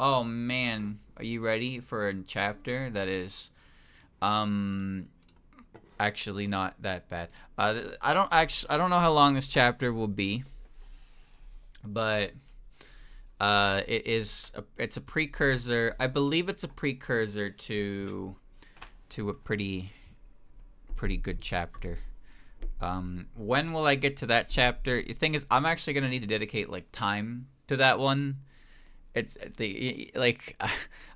Oh man, are you ready for a chapter that is, actually not that bad. I don't know how long this chapter will be, but it's a precursor. I believe it's a precursor to a pretty good chapter. When will I get to that chapter? The thing is, I'm actually gonna need to dedicate like time to that one. It's the like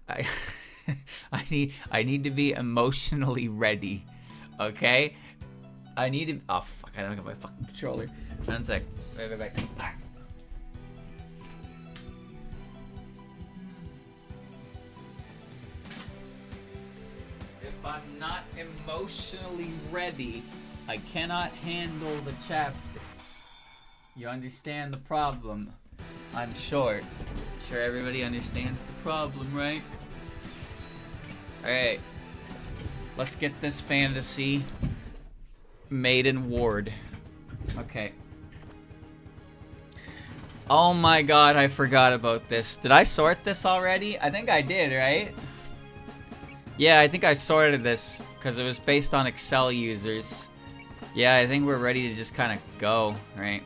I I need to be emotionally ready. Okay? I need to. Oh fuck! I don't have my fucking controller. 1 sec. Wait. If I'm not emotionally ready, I cannot handle the chapter. You understand the problem? I'm short. Sure, everybody understands the problem, right? Alright. Let's get this fantasy Maiden Ward. Okay. Oh my god, I forgot about this. Did I sort this already? I think I did, right? Yeah, I think I sorted this because it was based on Excel users. Yeah, I think we're ready to just kind of go, right?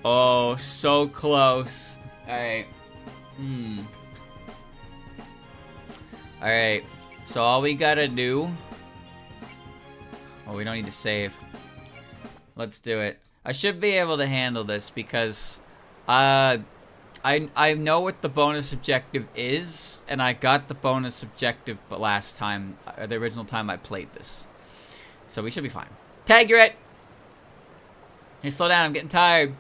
Oh, so close. Alright. Alright. So all we gotta do... Oh, we don't need to save. Let's do it. I should be able to handle this because... I know what the bonus objective is, and I got the bonus objective last time, the original time I played this. So we should be fine. Tag, you're it! Hey, slow down, I'm getting tired.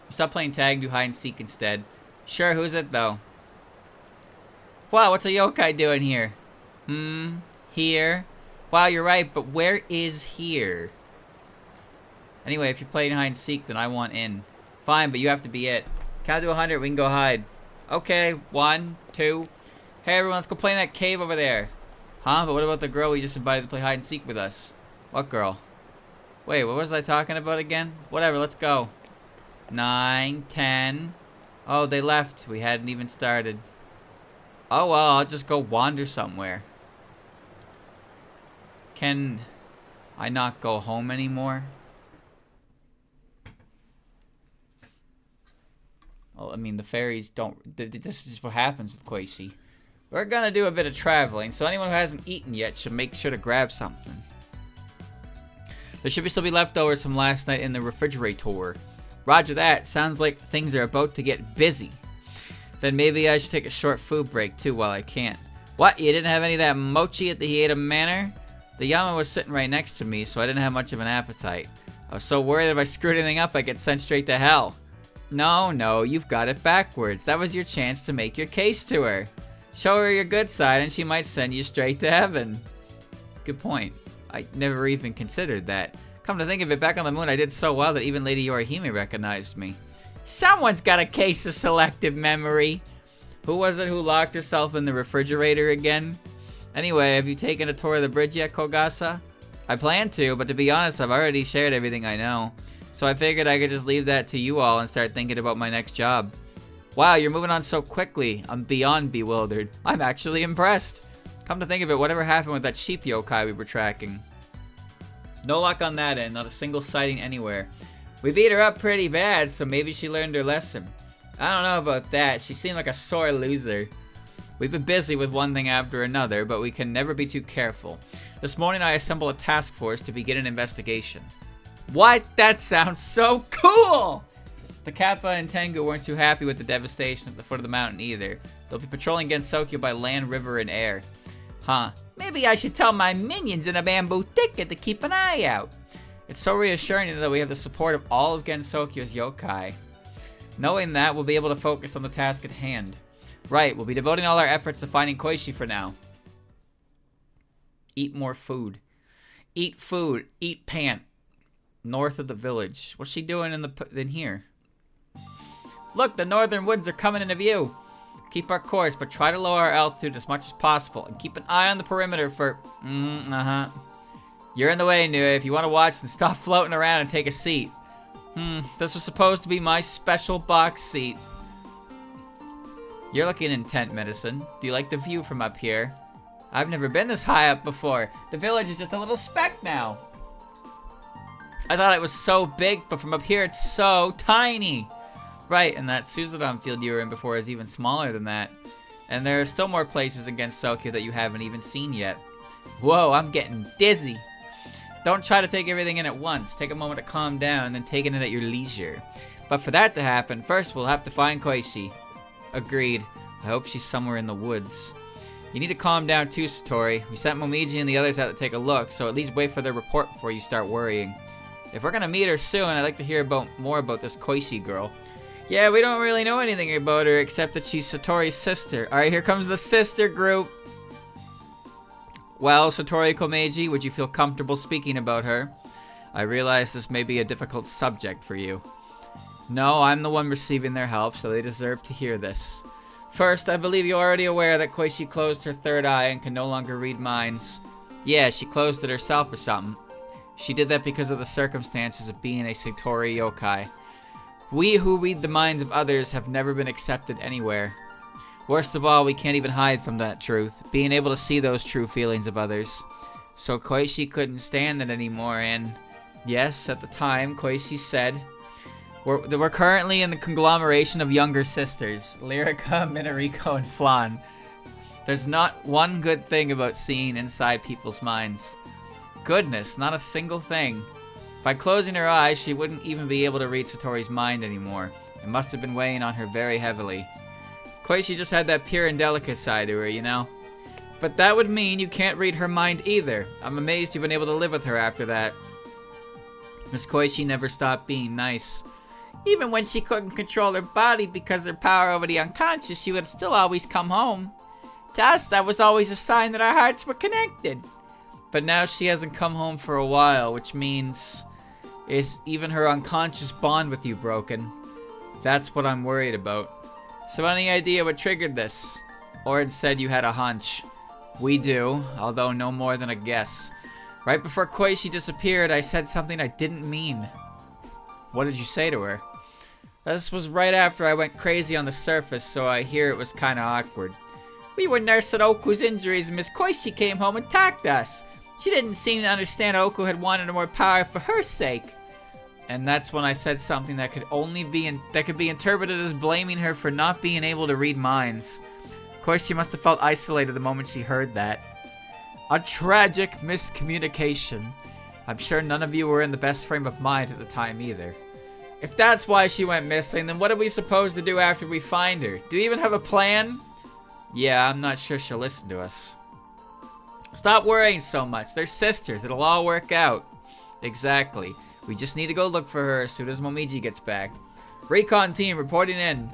Stop playing tag, do hide and seek instead. Sure, who's it though? Wow, what's a yokai doing here? Here? Wow, you're right, but where is here? Anyway, if you're playing hide and seek, then I want in. Fine, but you have to be it. Count to 100, we can go hide. Okay, 1, 2. Hey everyone, let's go play in that cave over there. Huh? But what about the girl we just invited to play hide and seek with us? What girl? Wait, what was I talking about again? Whatever, let's go. 9, 10. Oh, they left. We hadn't even started. Oh well, I'll just go wander somewhere. Can I not go home anymore? Well, I mean, the fairies don't... This is what happens with Skoishi. We're gonna do a bit of traveling, so anyone who hasn't eaten yet should make sure to grab something. There should still be leftovers from last night in the refrigerator. Roger that. Sounds like things are about to get busy. Then maybe I should take a short food break too while I can. What? You didn't have any of that mochi at the Hieda Manor? The Yama was sitting right next to me, so I didn't have much of an appetite. I was so worried that if I screwed anything up, I'd get sent straight to hell. No, you've got it backwards. That was your chance to make your case to her. Show her your good side and she might send you straight to heaven. Good point. I never even considered that. Come to think of it, back on the moon I did so well that even Lady Yorihime recognized me. Someone's got a case of selective memory. Who was it who locked herself in the refrigerator again? Anyway, have you taken a tour of the bridge yet, Kogasa? I plan to, but to be honest, I've already shared everything I know. So I figured I could just leave that to you all and start thinking about my next job. Wow, you're moving on so quickly. I'm beyond bewildered. I'm actually impressed. Come to think of it, whatever happened with that sheep yokai we were tracking? No luck on that end, not a single sighting anywhere. We beat her up pretty bad, so maybe she learned her lesson. I don't know about that, she seemed like a sore loser. We've been busy with one thing after another, but we can never be too careful. This morning I assembled a task force to begin an investigation. What? That sounds so cool! The Kappa and Tengu weren't too happy with the devastation at the foot of the mountain either. They'll be patrolling Gensokyo by land, river, and air. Huh. Maybe I should tell my minions in a bamboo thicket to keep an eye out. It's so reassuring to know that we have the support of all of Gensokyo's yokai. Knowing that, we'll be able to focus on the task at hand. Right, we'll be devoting all our efforts to finding Skoishi for now. Eat more food. Eat food. Eat pant. North of the village. What's she doing in here? Look, the northern woods are coming into view. Keep our course, but try to lower our altitude as much as possible, and keep an eye on the perimeter for... You're in the way, Nue. If you want to watch, then stop floating around and take a seat. This was supposed to be my special box seat. You're looking intent, Medicine. Do you like the view from up here? I've never been this high up before. The village is just a little speck now. I thought it was so big, but from up here it's so tiny. Right, and that Suzodon field you were in before is even smaller than that. And there are still more places in Gensokyo that you haven't even seen yet. Whoa, I'm getting dizzy. Don't try to take everything in at once. Take a moment to calm down and then take it in at your leisure. But for that to happen, first we'll have to find Skoishi. Agreed. I hope she's somewhere in the woods. You need to calm down too, Satori. We sent Momiji and the others out to take a look, so at least wait for their report before you start worrying. If we're gonna meet her soon, I'd like to hear more about this Skoishi girl. Yeah, we don't really know anything about her except that she's Satori's sister. Alright, here comes the sister group. Well, Satori Komeiji, would you feel comfortable speaking about her? I realize this may be a difficult subject for you. No, I'm the one receiving their help, so they deserve to hear this. First, I believe you're already aware that Skoishi closed her third eye and can no longer read minds. Yeah, she closed it herself or something. She did that because of the circumstances of being a Satori yokai. We who read the minds of others have never been accepted anywhere. Worst of all, we can't even hide from that truth, being able to see those true feelings of others. So Skoishi couldn't stand it anymore, and yes, at the time, Skoishi said, we're currently in the conglomeration of younger sisters, Lyrica, Minariko, and Flan. There's not one good thing about seeing inside people's minds. Goodness, not a single thing. By closing her eyes, she wouldn't even be able to read Satori's mind anymore. It must have been weighing on her very heavily. Skoishi just had that pure and delicate side to her, you know? But that would mean you can't read her mind either. I'm amazed you've been able to live with her after that. Miss Skoishi never stopped being nice. Even when she couldn't control her body because of her power over the unconscious, she would still always come home. To us, that was always a sign that our hearts were connected. But now she hasn't come home for a while, which means... is even her unconscious bond with you broken? That's what I'm worried about. So any idea what triggered this? Orin said you had a hunch. We do, although no more than a guess. Right before Skoishi disappeared, I said something I didn't mean. What did you say to her? This was right after I went crazy on the surface, so I hear it was kinda awkward. We were nursing Oku's injuries and Miss Skoishi came home and attacked us. She didn't seem to understand Oku had wanted more power for her sake. And that's when I said something that could be interpreted as blaming her for not being able to read minds. Of course, she must have felt isolated the moment she heard that. A tragic miscommunication. I'm sure none of you were in the best frame of mind at the time either. If that's why she went missing, then what are we supposed to do after we find her? Do we even have a plan? Yeah, I'm not sure she'll listen to us. Stop worrying so much. They're sisters. It'll all work out. Exactly. We just need to go look for her as soon as Momiji gets back. Recon team reporting in.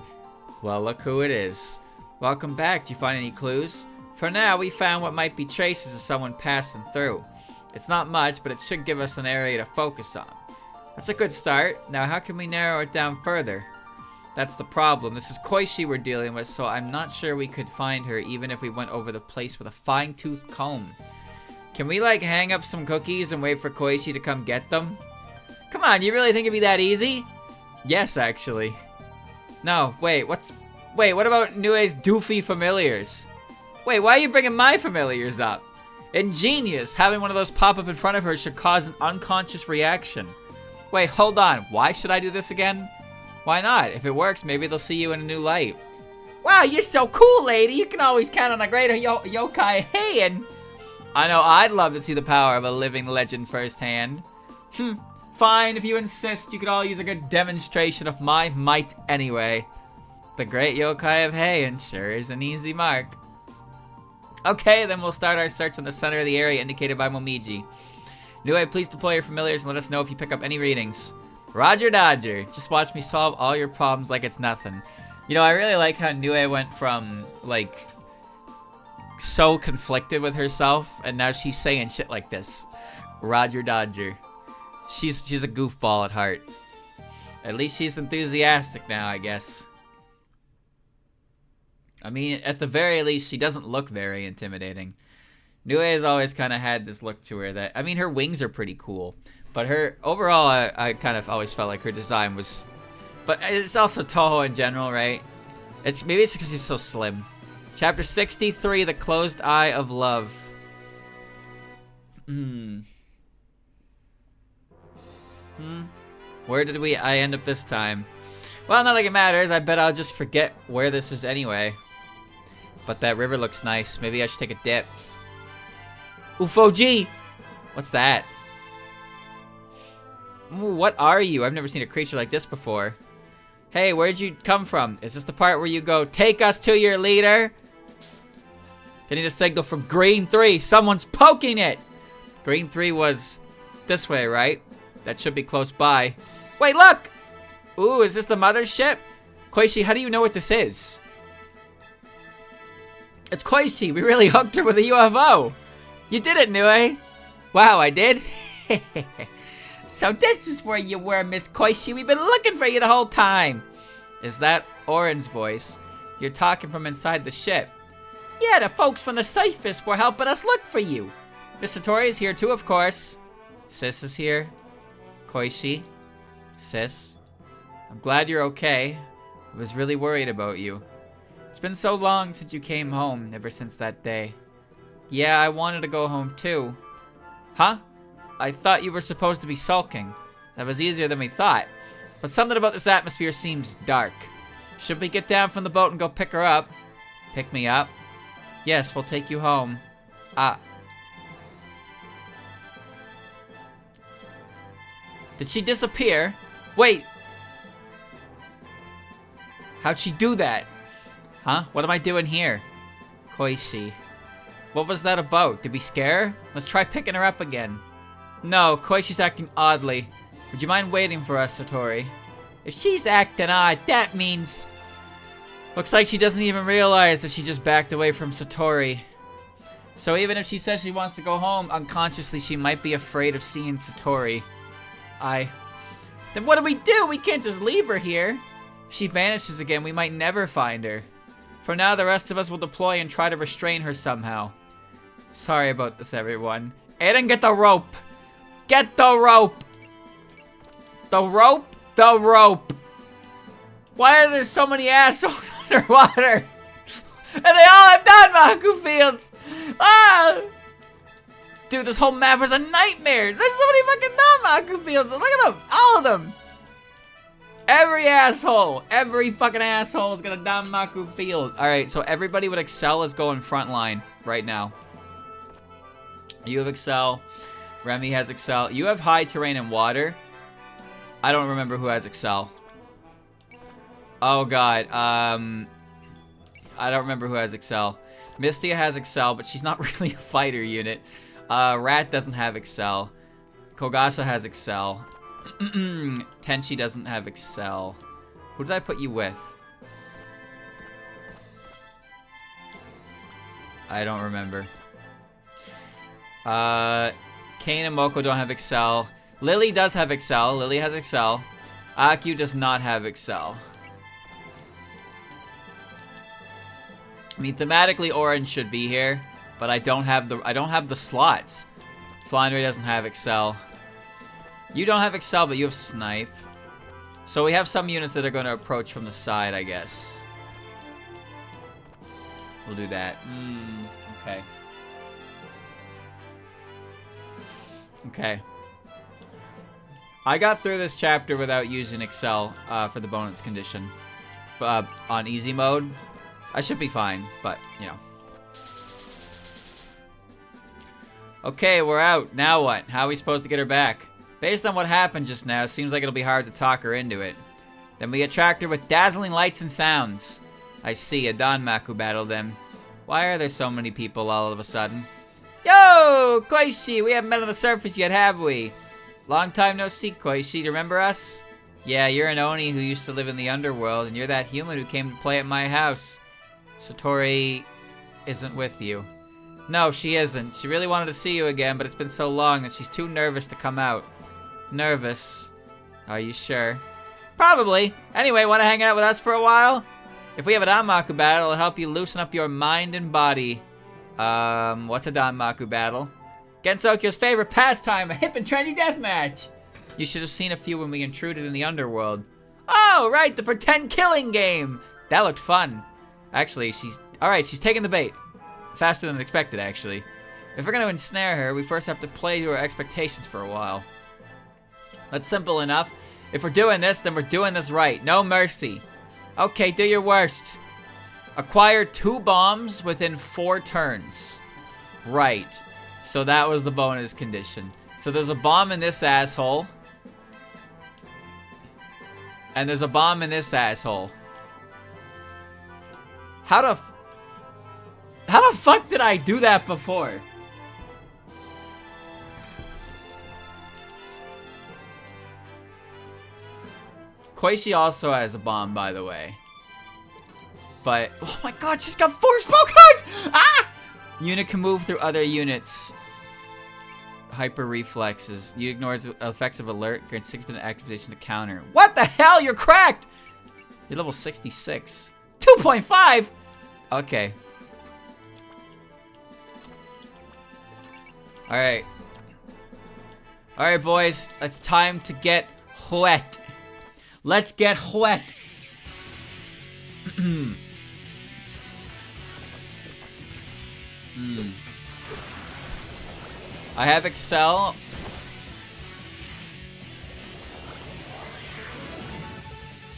Well, look who it is. Welcome back. Do you find any clues? For now, we found what might be traces of someone passing through. It's not much, but it should give us an area to focus on. That's a good start. Now, how can we narrow it down further? That's the problem. This is Skoishi we're dealing with, so I'm not sure we could find her even if we went over the place with a fine-tooth comb. Can we, like, hang up some cookies and wait for Skoishi to come get them? Come on, you really think it'd be that easy? Yes, actually. No, wait, what about Nue's doofy familiars? Wait, why are you bringing my familiars up? Ingenious! Having one of those pop up in front of her should cause an unconscious reaction. Wait, hold on. Why should I do this again? Why not? If it works, maybe they'll see you in a new light. Wow, you're so cool, lady! You can always count on a greater yokai hand! I know I'd love to see the power of a living legend firsthand. Fine, if you insist, you could all use a good demonstration of my might anyway. The great yokai of Heian sure is an easy mark. Okay, then we'll start our search in the center of the area indicated by Momiji. Nue, please deploy your familiars and let us know if you pick up any readings. Roger Dodger. Just watch me solve all your problems like it's nothing. You know, I really like how Nue went from, like, so conflicted with herself, and now she's saying shit like this. Roger Dodger. She's a goofball at heart. At least she's enthusiastic now, I guess. I mean, at the very least, she doesn't look very intimidating. Nue has always kind of had this look to her that... I mean, her wings are pretty cool. But her... Overall, I kind of always felt like her design was... But it's also Toho in general, right? Maybe it's because he's so slim. Chapter 63, The Closed Eye of Love. Where did I end up this time? Well, not like it matters. I bet I'll just forget where this is anyway. But that river looks nice. Maybe I should take a dip. UFO G! What's that? Ooh, what are you? I've never seen a creature like this before. Hey, where'd you come from? Is this the part where you go, take us to your leader? I need a signal from Green 3. Someone's poking it! Green 3 was this way, right? That should be close by. Wait, look! Ooh, is this the mothership? Skoishi, how do you know what this is? It's Skoishi. We really hooked her with a UFO. You did it, Nue. Wow, I did? So this is where you were, Miss Skoishi. We've been looking for you the whole time. Is that Oren's voice? You're talking from inside the ship. Yeah, the folks from the Cyphers were helping us look for you. Miss Satori is here too, of course. Sis is here. Skoishi. Sis. I'm glad you're okay. I was really worried about you. It's been so long since you came home, ever since that day. Yeah, I wanted to go home too. Huh? I thought you were supposed to be sulking. That was easier than we thought. But something about this atmosphere seems dark. Should we get down from the boat and go pick her up? Pick me up? Yes, we'll take you home. Did she disappear? Wait! How'd she do that? Huh? What am I doing here? Skoishi. What was that about? Did we scare her? Let's try picking her up again. No, Koishi's acting oddly. Would you mind waiting for us, Satori? If she's acting odd, that means... Looks like she doesn't even realize that she just backed away from Satori. So even if she says she wants to go home, unconsciously she might be afraid of seeing Satori. Then what do we do? We can't just leave her here. If she vanishes again, we might never find her. For now, the rest of us will deploy and try to restrain her somehow. Sorry about this, everyone. Aiden, get the rope! Get the rope! The rope? The rope! Why are there so many assholes underwater? And they all have Danmaku fields! Ah! Dude, this whole map is a nightmare! There's so many fucking Danmaku fields! Look at them! All of them! Every fucking asshole is gonna Danmaku field. Alright, so everybody with Excel is going front line right now. You have Excel. Remy has Excel. You have high terrain and water. I don't remember who has Excel. Oh god. I don't remember who has Excel. Mystia has Excel, but she's not really a fighter unit. Rat doesn't have Excel. Kogasa has Excel. Tenchi doesn't have Excel. Who did I put you with? I don't remember. Kane and Moko don't have Excel. Lily does have Excel. Lily has Excel. Akyu does not have Excel. I mean, thematically, Orange should be here, but I don't have the slots. Flandre doesn't have Excel. You don't have Excel, but you have Snipe. So we have some units that are going to approach from the side, I guess. We'll do that. Okay. Okay. I got through this chapter without using Excel for the bonus condition. On easy mode. I should be fine, but, you know. Okay, we're out. Now what? How are we supposed to get her back? Based on what happened just now, it seems like it'll be hard to talk her into it. Then we attract her with dazzling lights and sounds. I see, a Danmaku battle then. Why are there so many people all of a sudden? Yo, Skoishi, we haven't met on the surface yet, have we? Long time no see, Skoishi. Do you remember us? Yeah, you're an Oni who used to live in the underworld, and you're that human who came to play at my house. Satori isn't with you. No, she isn't. She really wanted to see you again, but it's been so long that she's too nervous to come out. Nervous? Are you sure? Probably. Anyway, want to hang out with us for a while? If we have a Danmaku battle, it'll help you loosen up your mind and body. What's a Danmaku battle? Gensokyo's favorite pastime, a hip and trendy deathmatch. You should have seen a few when we intruded in the underworld. Oh, right, the pretend killing game. That looked fun. Actually, she's... Alright, she's taking the bait. Faster than expected, actually. If we're going to ensnare her, we first have to play to our expectations for a while. That's simple enough. If we're doing this, then we're doing this right. No mercy. Okay, do your worst. Acquire 2 bombs within 4 turns. Right. So that was the bonus condition. So there's a bomb in this asshole. And there's a bomb in this asshole. How the fuck did I do that before? Skoishi also has a bomb, by the way. But, oh my god, she's got 4 spell cards! Ah! Unit can move through other units. Hyper reflexes. You ignores the effects of alert. Grants 6% activation to counter. What the hell? You're cracked! You're level 66. 2.5? Okay. Alright. Alright, boys. It's time to get wet. Let's get wet. I have Excel.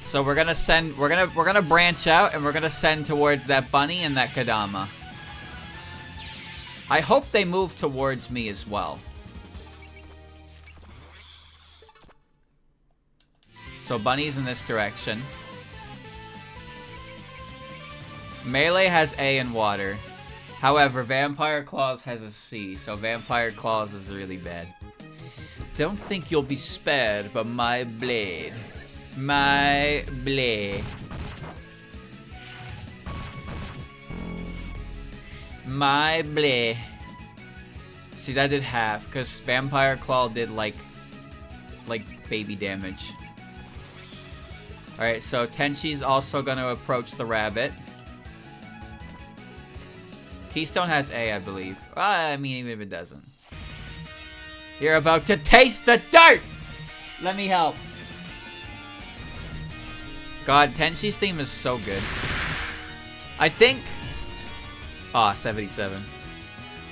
So we're gonna send, we're gonna branch out and we're gonna send towards that bunny and that Kadama. I hope they move towards me as well. So bunny's in this direction. Melee has A in water. However, Vampire Claws has a C, so Vampire Claws is really bad. Don't think you'll be spared by my blade. My blade. My blade. See, that did half, because Vampire Claw did like baby damage. Alright, so Tenshi's also going to approach the rabbit. Keystone has A, I believe. I mean, even if it doesn't. You're about to taste the dirt! Let me help. God, Tenshi's theme is so good. I think... Aw, 77.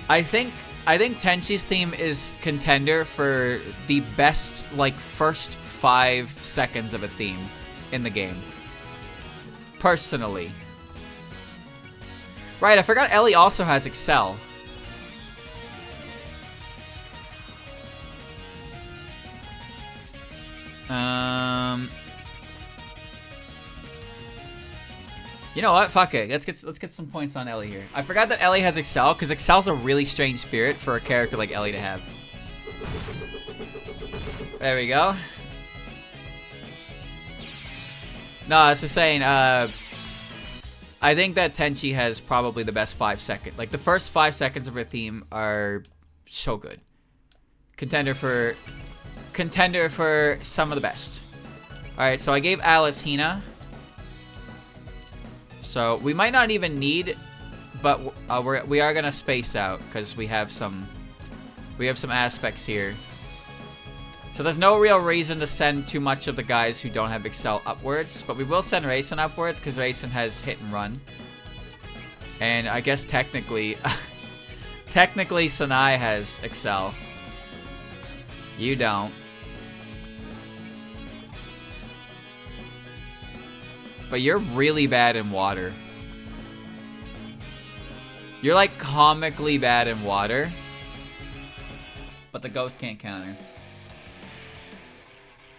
I think Tenshi's theme is contender for the best, like, first 5 seconds of a theme in the game. Personally. Right, I forgot Ellie also has Excel. You know what? Fuck it. Let's get some points on Ellie here. I forgot that Ellie has Excel, because Excel's a really strange spirit for a character like Ellie to have. There we go. No, I was just saying, I think that Tenchi has probably the best 5 seconds. Like, the first 5 seconds of her theme are so good. Contender for some of the best. Alright, so I gave Alice Hina. So, we might not even need, but we are gonna space out, because we have some aspects here. So there's no real reason to send too much of the guys who don't have Excel upwards, but we will send Raisin upwards, because Raisin has hit and run. And I guess technically, technically Sanai has Excel. You don't. But you're really bad in water. You're like comically bad in water. But the ghost can't counter.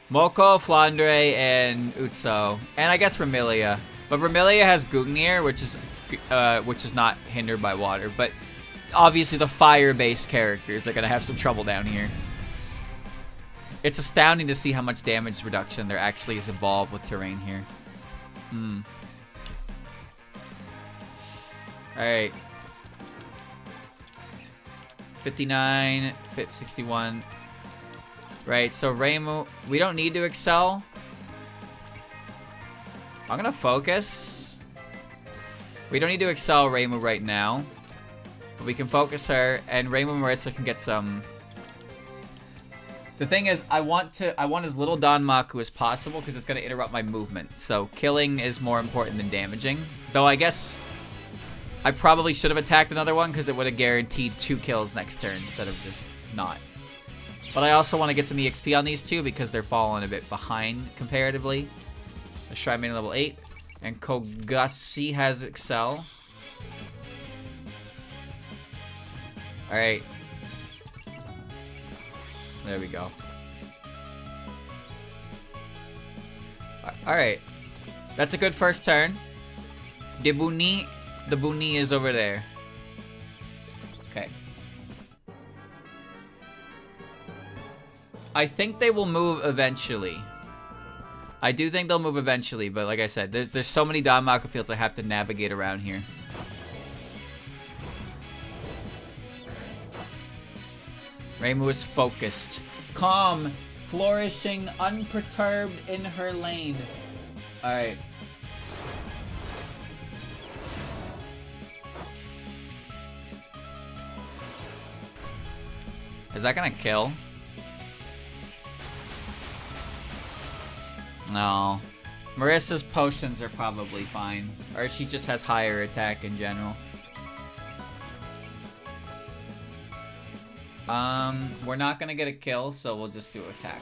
Moko, Flandre, and Utso. And I guess Remilia. But Remilia has Gungnir, which is not hindered by water. But obviously the fire-based characters are going to have some trouble down here. It's astounding to see how much damage reduction there actually is involved with terrain here. Alright. 59, 61. Right, so Reimu, we don't need to excel. I'm gonna focus. We don't need to excel Reimu right now. But we can focus her, and Reimu Marissa can get some The thing is, I want as little Danmaku as possible because it's going to interrupt my movement. So killing is more important than damaging. Though I guess I probably should have attacked another one because it would have guaranteed 2 kills next turn instead of just not. But I also want to get some EXP on these two because they're falling a bit behind comparatively. A Shrine Maiden level 8. And Kogashi has Excel. Alright. There we go. Alright. That's a good first turn. The Buni is over there. Okay. I think they will move eventually. I do think they'll move eventually, but like I said, there's so many Danmaku fields I have to navigate around here. Reimu is focused. Calm. Flourishing. Unperturbed in her lane. Alright. Is that gonna kill? No. Marissa's potions are probably fine. Or she just has higher attack in general. We're not gonna get a kill, so we'll just do attack.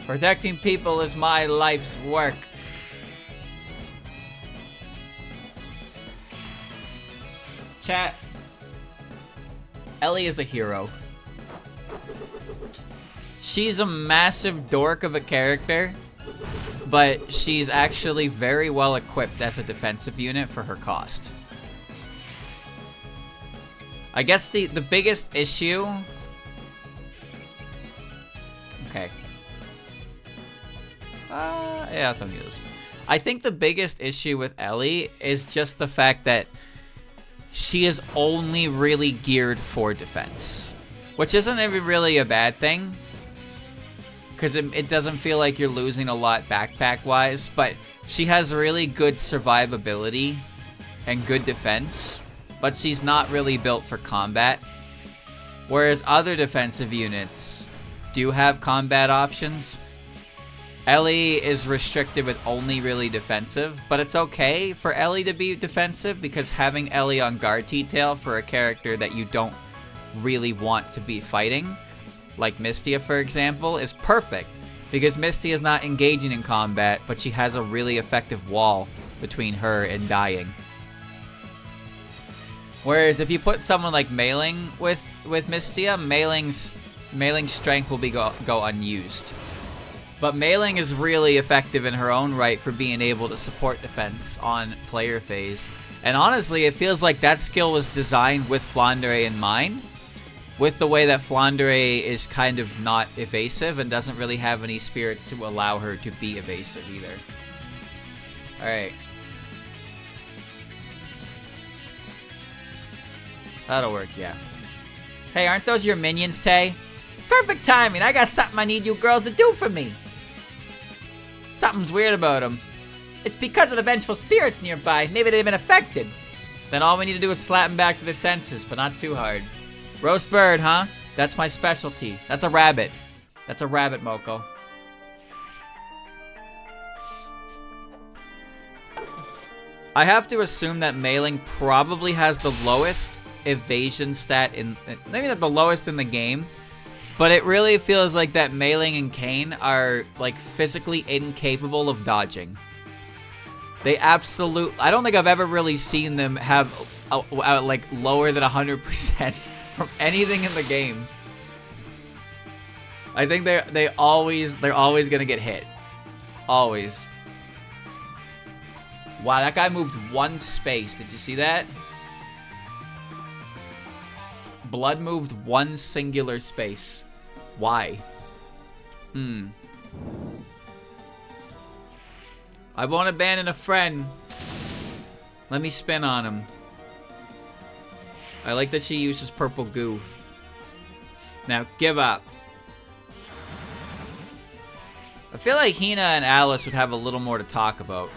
Protecting people is my life's work. Chat. Ellie is a hero. She's a massive dork of a character, but she's actually very well equipped as a defensive unit for her cost. I guess the biggest issue... Okay. Yeah, I'll use this. I think the biggest issue with Ellie is just the fact that she is only really geared for defense. Which isn't even really a bad thing. Because it doesn't feel like you're losing a lot backpack-wise. But she has really good survivability and good defense. But she's not really built for combat. Whereas other defensive units do have combat options. Ellie is restricted with only really defensive, but it's okay for Ellie to be defensive because having Ellie on guard detail for a character that you don't really want to be fighting, like Mystia for example, is perfect because Mystia is not engaging in combat, but she has a really effective wall between her and dying. Whereas if you put someone like Mailing with Mystia, Mailing's strength will be go unused. But Mailing is really effective in her own right for being able to support defense on player phase. And honestly, it feels like that skill was designed with Flandre in mind. With the way that Flandre is kind of not evasive and doesn't really have any spirits to allow her to be evasive either. Alright. That'll work, yeah. Hey, aren't those your minions, Tay? Perfect timing. I got something I need you girls to do for me. Something's weird about them. It's because of the vengeful spirits nearby. Maybe they've been affected. Then all we need to do is slap them back to their senses, but not too hard. Roast bird, huh? That's my specialty. That's a rabbit. That's a rabbit, Moko. I have to assume that Mailing probably has the lowest evasion stat in... Maybe not the lowest in the game. But it really feels like that Mailing and Kane are, like, physically incapable of dodging. They absolutely... I don't think I've ever really seen them have, like, lower than 100% from anything in the game. I think they're always gonna get hit. Always. Wow, that guy moved one space. Did you see that? Blood moved one singular space. Why? I won't abandon a friend. Let me spin on him. I like that she uses purple goo. Now, give up. I feel like Hina and Alice would have a little more to talk about.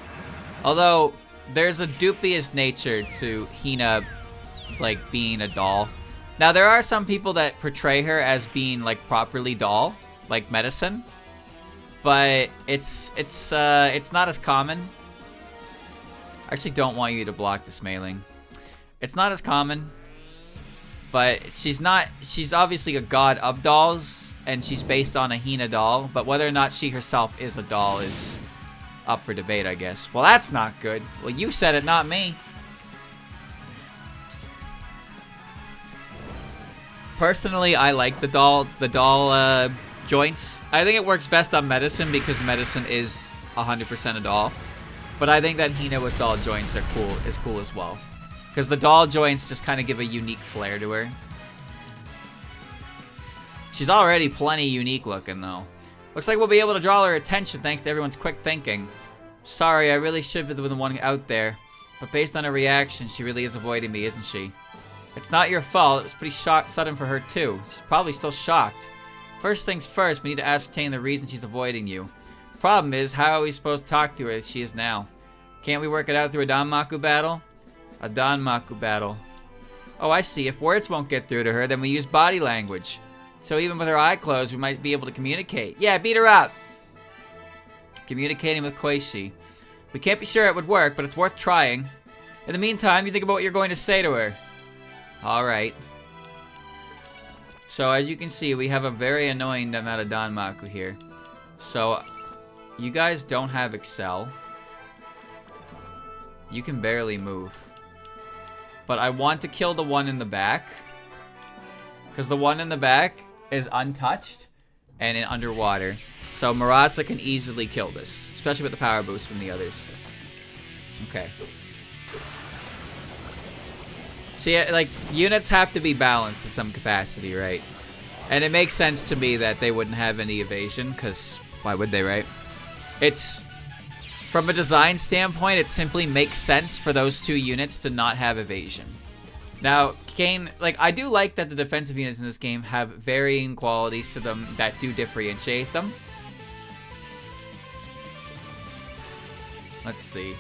Although, there's a dubious nature to Hina like being a doll. Now there are some people that portray her as being like properly doll, like Medicine, but it's not as common. I actually don't want you to block this mailing. It's not as common, but she's obviously a god of dolls, and she's based on a Hina doll, but whether or not she herself is a doll is up for debate, I guess. Well, that's not good. Well, you said it, not me. Personally, I like the doll joints. I think it works best on Medicine because Medicine is 100% a doll. But I think that Hina with doll joints is cool as well. Because the doll joints just kind of give a unique flair to her. She's already plenty unique looking, though. Looks like we'll be able to draw her attention thanks to everyone's quick thinking. Sorry, I really should have been the one out there. But based on her reaction, she really is avoiding me, isn't she? It's not your fault. It was pretty sudden for her, too. She's probably still shocked. First things first, we need to ascertain the reason she's avoiding you. Problem is, how are we supposed to talk to her as she is now? Can't we work it out through a Danmaku battle? A Danmaku battle. Oh, I see. If words won't get through to her, then we use body language. So even with her eye closed, we might be able to communicate. Yeah, beat her up! Communicating with Skoishi. We can't be sure it would work, but it's worth trying. In the meantime, you think about what you're going to say to her. Alright. So, as you can see, we have a very annoying amount of Danmaku here. So, you guys don't have Excel. You can barely move. But I want to kill the one in the back. Because the one in the back is untouched and in underwater. So Marasa can easily kill this. Especially with the power boost from the others. Okay. See, like, units have to be balanced in some capacity, right? And it makes sense to me that they wouldn't have any evasion. Because why would they, right? It's... From a design standpoint, it simply makes sense for those two units to not have evasion. Now, Kane, like, I do like that the defensive units in this game have varying qualities to them that do differentiate them. Let's see.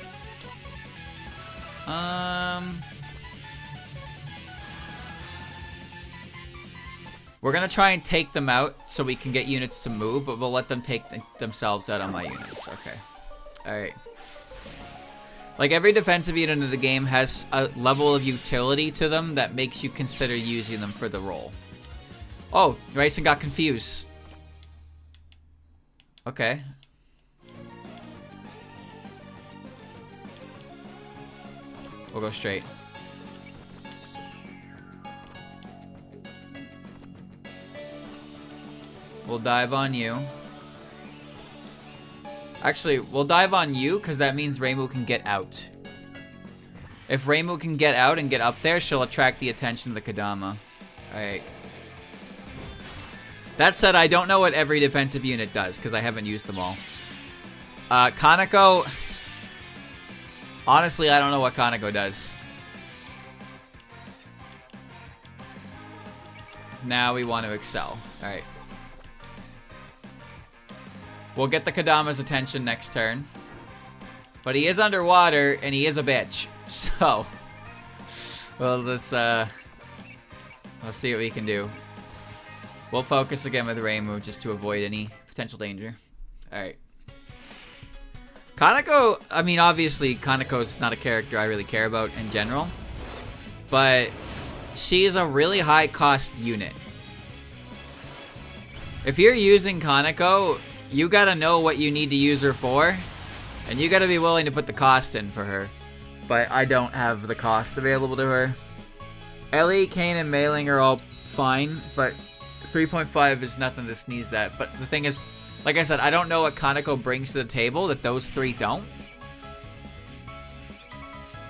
We're gonna try and take them out so we can get units to move, but we'll let them take themselves out on my units. Okay. Alright. Like, every defensive unit in the game has a level of utility to them that makes you consider using them for the role. Oh, Racing got confused. Okay. We'll go straight. We'll dive on you. Actually, we'll dive on you because that means Reimu can get out. If Reimu can get out and get up there, she'll attract the attention of the Kadama. Alright. That said, I don't know what every defensive unit does because I haven't used them all. Kaneko... Honestly, I don't know what Kaneko does. Now we want to excel. Alright. We'll get the Kadama's attention next turn. But he is underwater, and he is a bitch. So, well, let's see what we can do. We'll focus again with Reimu just to avoid any potential danger. Alright. Kaneko, I mean, obviously, Kaneko is not a character I really care about in general. But she is a really high-cost unit. If you're using Kaneko, you gotta know what you need to use her for. And you gotta be willing to put the cost in for her. But I don't have the cost available to her. Ellie, Kane, and Mei Ling are all fine. But 3.5 is nothing to sneeze at. But the thing is, like I said, I don't know what Kaneko brings to the table that those three don't.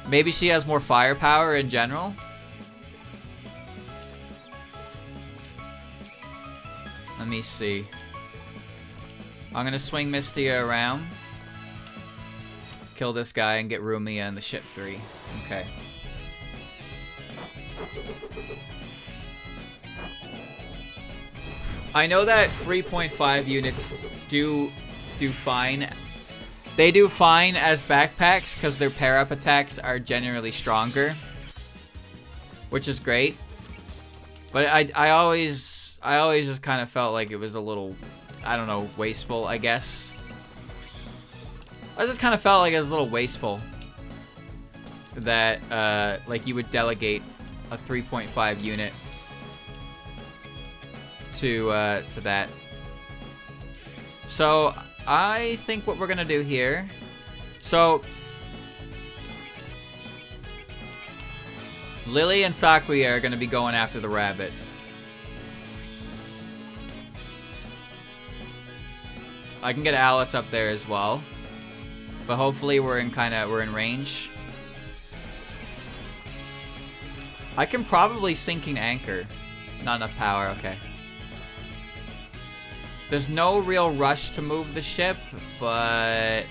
Maybe she has more firepower in general. Let me see. I'm gonna swing Mistia around. Kill this guy and get Rumia and the ship 3. Okay. I know that 3.5 units do fine. They do fine as backpacks because their pair-up attacks are generally stronger. which is great. But I always just kind of felt like it was a little, I don't know, wasteful, I guess. I just kind of felt like it was a little wasteful that like you would delegate a 3.5 unit to that. So I think what we're gonna do here, so Lily and Sakuya are gonna be going after the rabbit. I can get Alice up there as well, but hopefully we're in range. I can probably sinking anchor. Not enough power, okay. There's no real rush to move the ship, but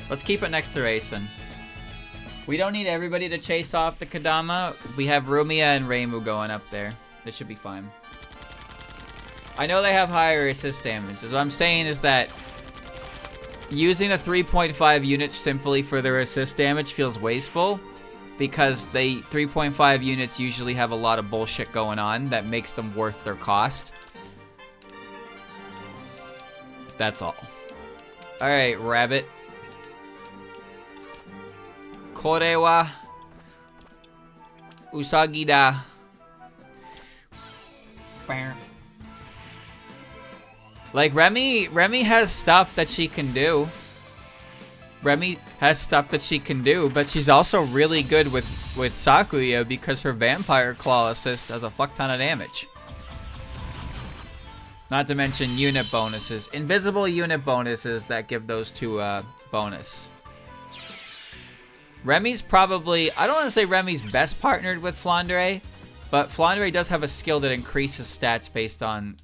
let's keep it next to Racing. We don't need everybody to chase off the Kadama. We have Rumia and Reimu going up there. This should be fine. I know they have higher assist damage. What I'm saying is that using the 3.5 units simply for their assist damage feels wasteful, because 3.5 units usually have a lot of bullshit going on that makes them worth their cost. That's all. Alright, rabbit. Kore wa usagi da. Like, Remy has stuff that she can do. Remy has stuff that she can do, but she's also really good with Sakuya because her Vampire Claw assist does a fuck ton of damage. Not to mention unit bonuses. Invisible unit bonuses that give those two bonus. Remy's probably... I don't want to say Remy's best partnered with Flandre, but Flandre does have a skill that increases stats based on...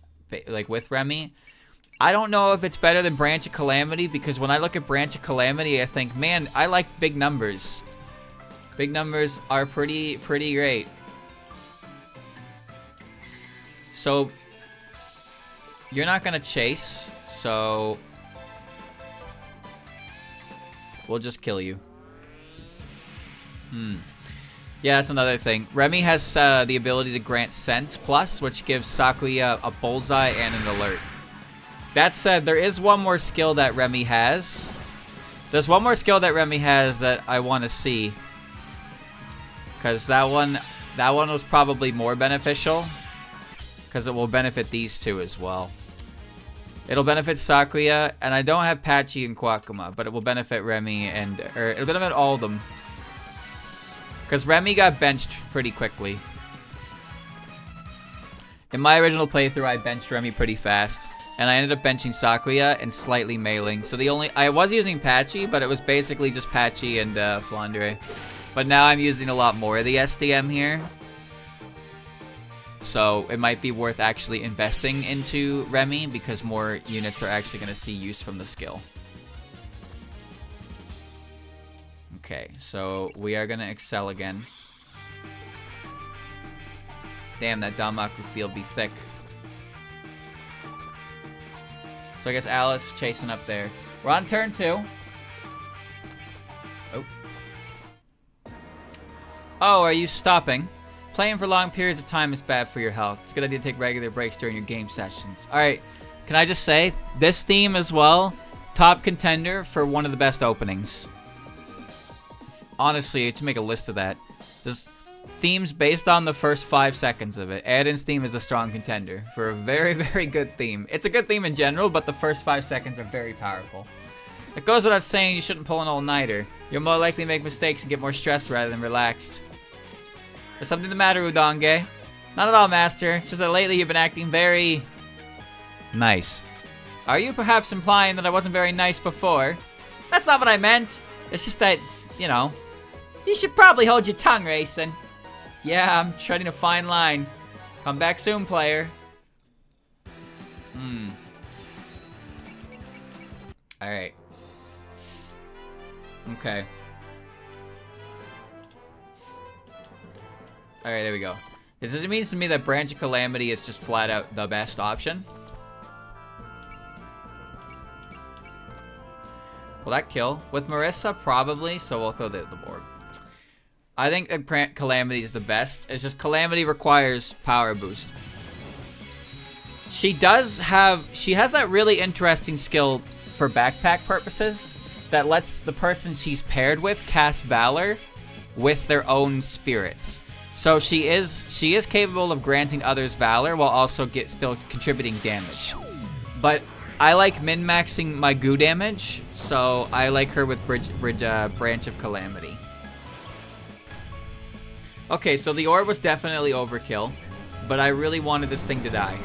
like, with Remy. I don't know if it's better than Branch of Calamity, because when I look at Branch of Calamity, I think, man, I like big numbers. Big numbers are pretty great. So, you're not gonna chase, so we'll just kill you. Yeah, that's another thing. Remy has the ability to grant Sense Plus, which gives Sakuya a bullseye and an alert. That said, there is one more skill that Remy has. There's one more skill that Remy has that I want to see. Because that one was probably more beneficial. Because it will benefit these two as well. It'll benefit Sakuya, and I don't have Patchy and Kwakuma, but it will benefit Remy and... or it'll benefit all of them. Because Remy got benched pretty quickly. In my original playthrough, I benched Remy pretty fast. And I ended up benching Sakuya and slightly mailing. So I was using Patchy, but it was basically just Patchy and Flandre. But now I'm using a lot more of the SDM here. So it might be worth actually investing into Remy, because more units are actually going to see use from the skill. Okay, so we are going to excel again. Damn, that Damaku field be thick. So I guess Alice chasing up there. We're on turn 2. Oh. Oh, are you stopping? Playing for long periods of time is bad for your health. It's a good idea to take regular breaks during your game sessions. Alright, can I just say, this theme as well, top contender for one of the best openings. Honestly, to make a list of that. Just themes based on the first 5 seconds of it. Aiden's theme is a strong contender for a very, very good theme. It's a good theme in general, but the first 5 seconds are very powerful. It goes without saying you shouldn't pull an all-nighter. You'll more likely make mistakes and get more stressed rather than relaxed. There's something the matter, Udonge? Not at all, Master. It's just that lately you've been acting very... nice. Are you perhaps implying that I wasn't very nice before? That's not what I meant. It's just that, you know, you should probably hold your tongue, Racing. Yeah, I'm treading a fine line. Come back soon, player. Alright. Okay. Alright, there we go. It means to me that Branch of Calamity is just flat out the best option. Will that kill? With Marissa, probably, so we'll throw the orb. I think Calamity is the best. It's just Calamity requires power boost. She has that really interesting skill for backpack purposes that lets the person she's paired with cast Valor with their own spirits. So she is capable of granting others Valor while also still contributing damage. But I like min-maxing my goo damage, so I like her with Branch of Calamity. Okay, so the orb was definitely overkill, but I really wanted this thing to die.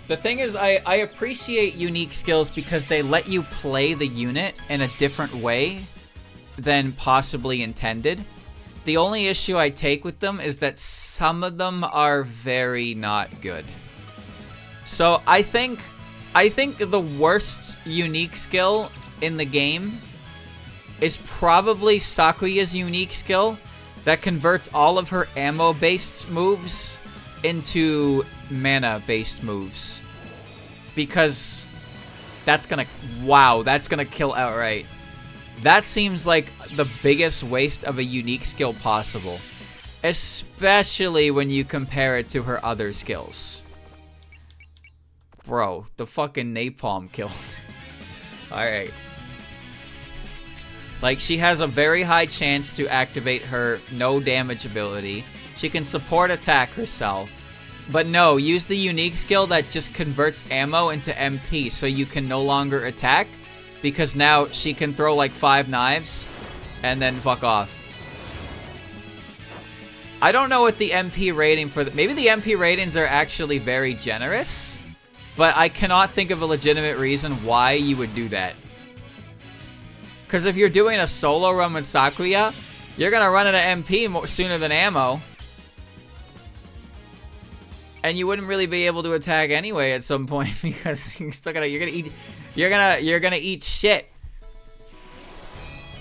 The thing is, I appreciate unique skills because they let you play the unit in a different way than possibly intended. The only issue I take with them is that some of them are very not good. So I think the worst unique skill in the game is probably Sakuya's unique skill that converts all of her ammo-based moves into mana-based moves. Because that's gonna kill outright. That seems like the biggest waste of a unique skill possible. Especially when you compare it to her other skills. Bro, the fucking napalm killed. Alright. Like, she has a very high chance to activate her no damage ability. She can support attack herself. But no, use the unique skill that just converts ammo into MP so you can no longer attack. Because now she can throw like 5 knives and then fuck off. I don't know what the MP rating for maybe the MP ratings are actually very generous. But I cannot think of a legitimate reason why you would do that. Because if you're doing a solo run with Sakuya, you're going to run into MP sooner than ammo. And you wouldn't really be able to attack anyway at some point because you're gonna eat shit.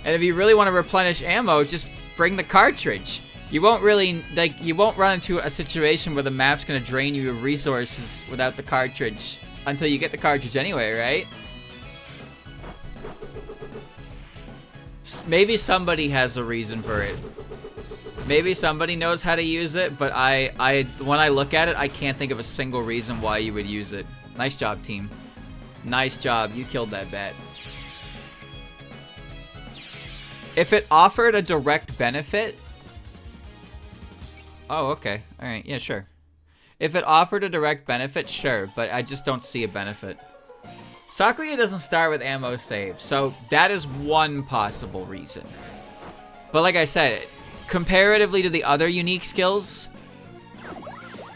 And if you really want to replenish ammo, just bring the cartridge. You won't run into a situation where the map's gonna drain you of resources without the cartridge until you get the cartridge anyway, right? Maybe somebody has a reason for it. Maybe somebody knows how to use it, but when I look at it, I can't think of a single reason why you would use it. Nice job, team. Nice job. You killed that bat. If it offered a direct benefit... Oh, okay. Alright, yeah, sure. If it offered a direct benefit, sure, but I just don't see a benefit. Sakuya doesn't start with ammo save, so that is one possible reason. But like I said, comparatively to the other unique skills,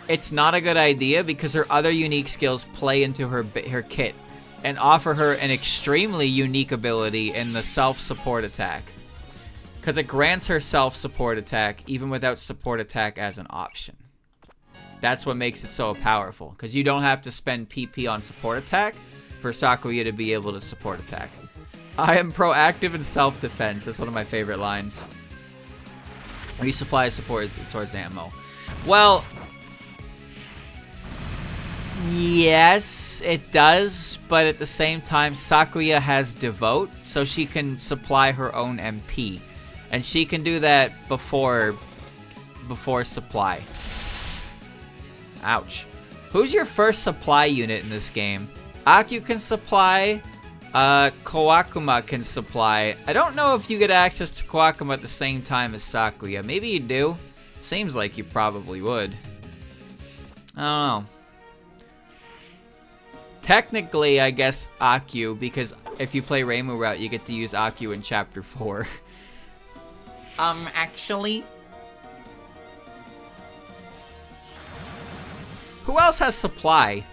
it's not a good idea because her other unique skills play into her kit and offer her an extremely unique ability in the self-support attack. Because it grants her self-support attack even without support attack as an option. That's what makes it so powerful, because you don't have to spend PP on support attack for Sakuya to be able to support attack. I am proactive in self-defense. That's one of my favorite lines. Resupply support towards ammo. Well, yes, it does, but at the same time, Sakuya has Devote, so she can supply her own MP. And she can do that before supply. Ouch. Who's your first supply unit in this game? Aku can supply. Kawakuma can supply. I don't know if you get access to Kawakuma at the same time as Sakuya. Maybe you do. Seems like you probably would. I don't know. Technically, I guess Aku, because if you play Reimu route, you get to use Aku in Chapter 4. Actually... Who else has supply?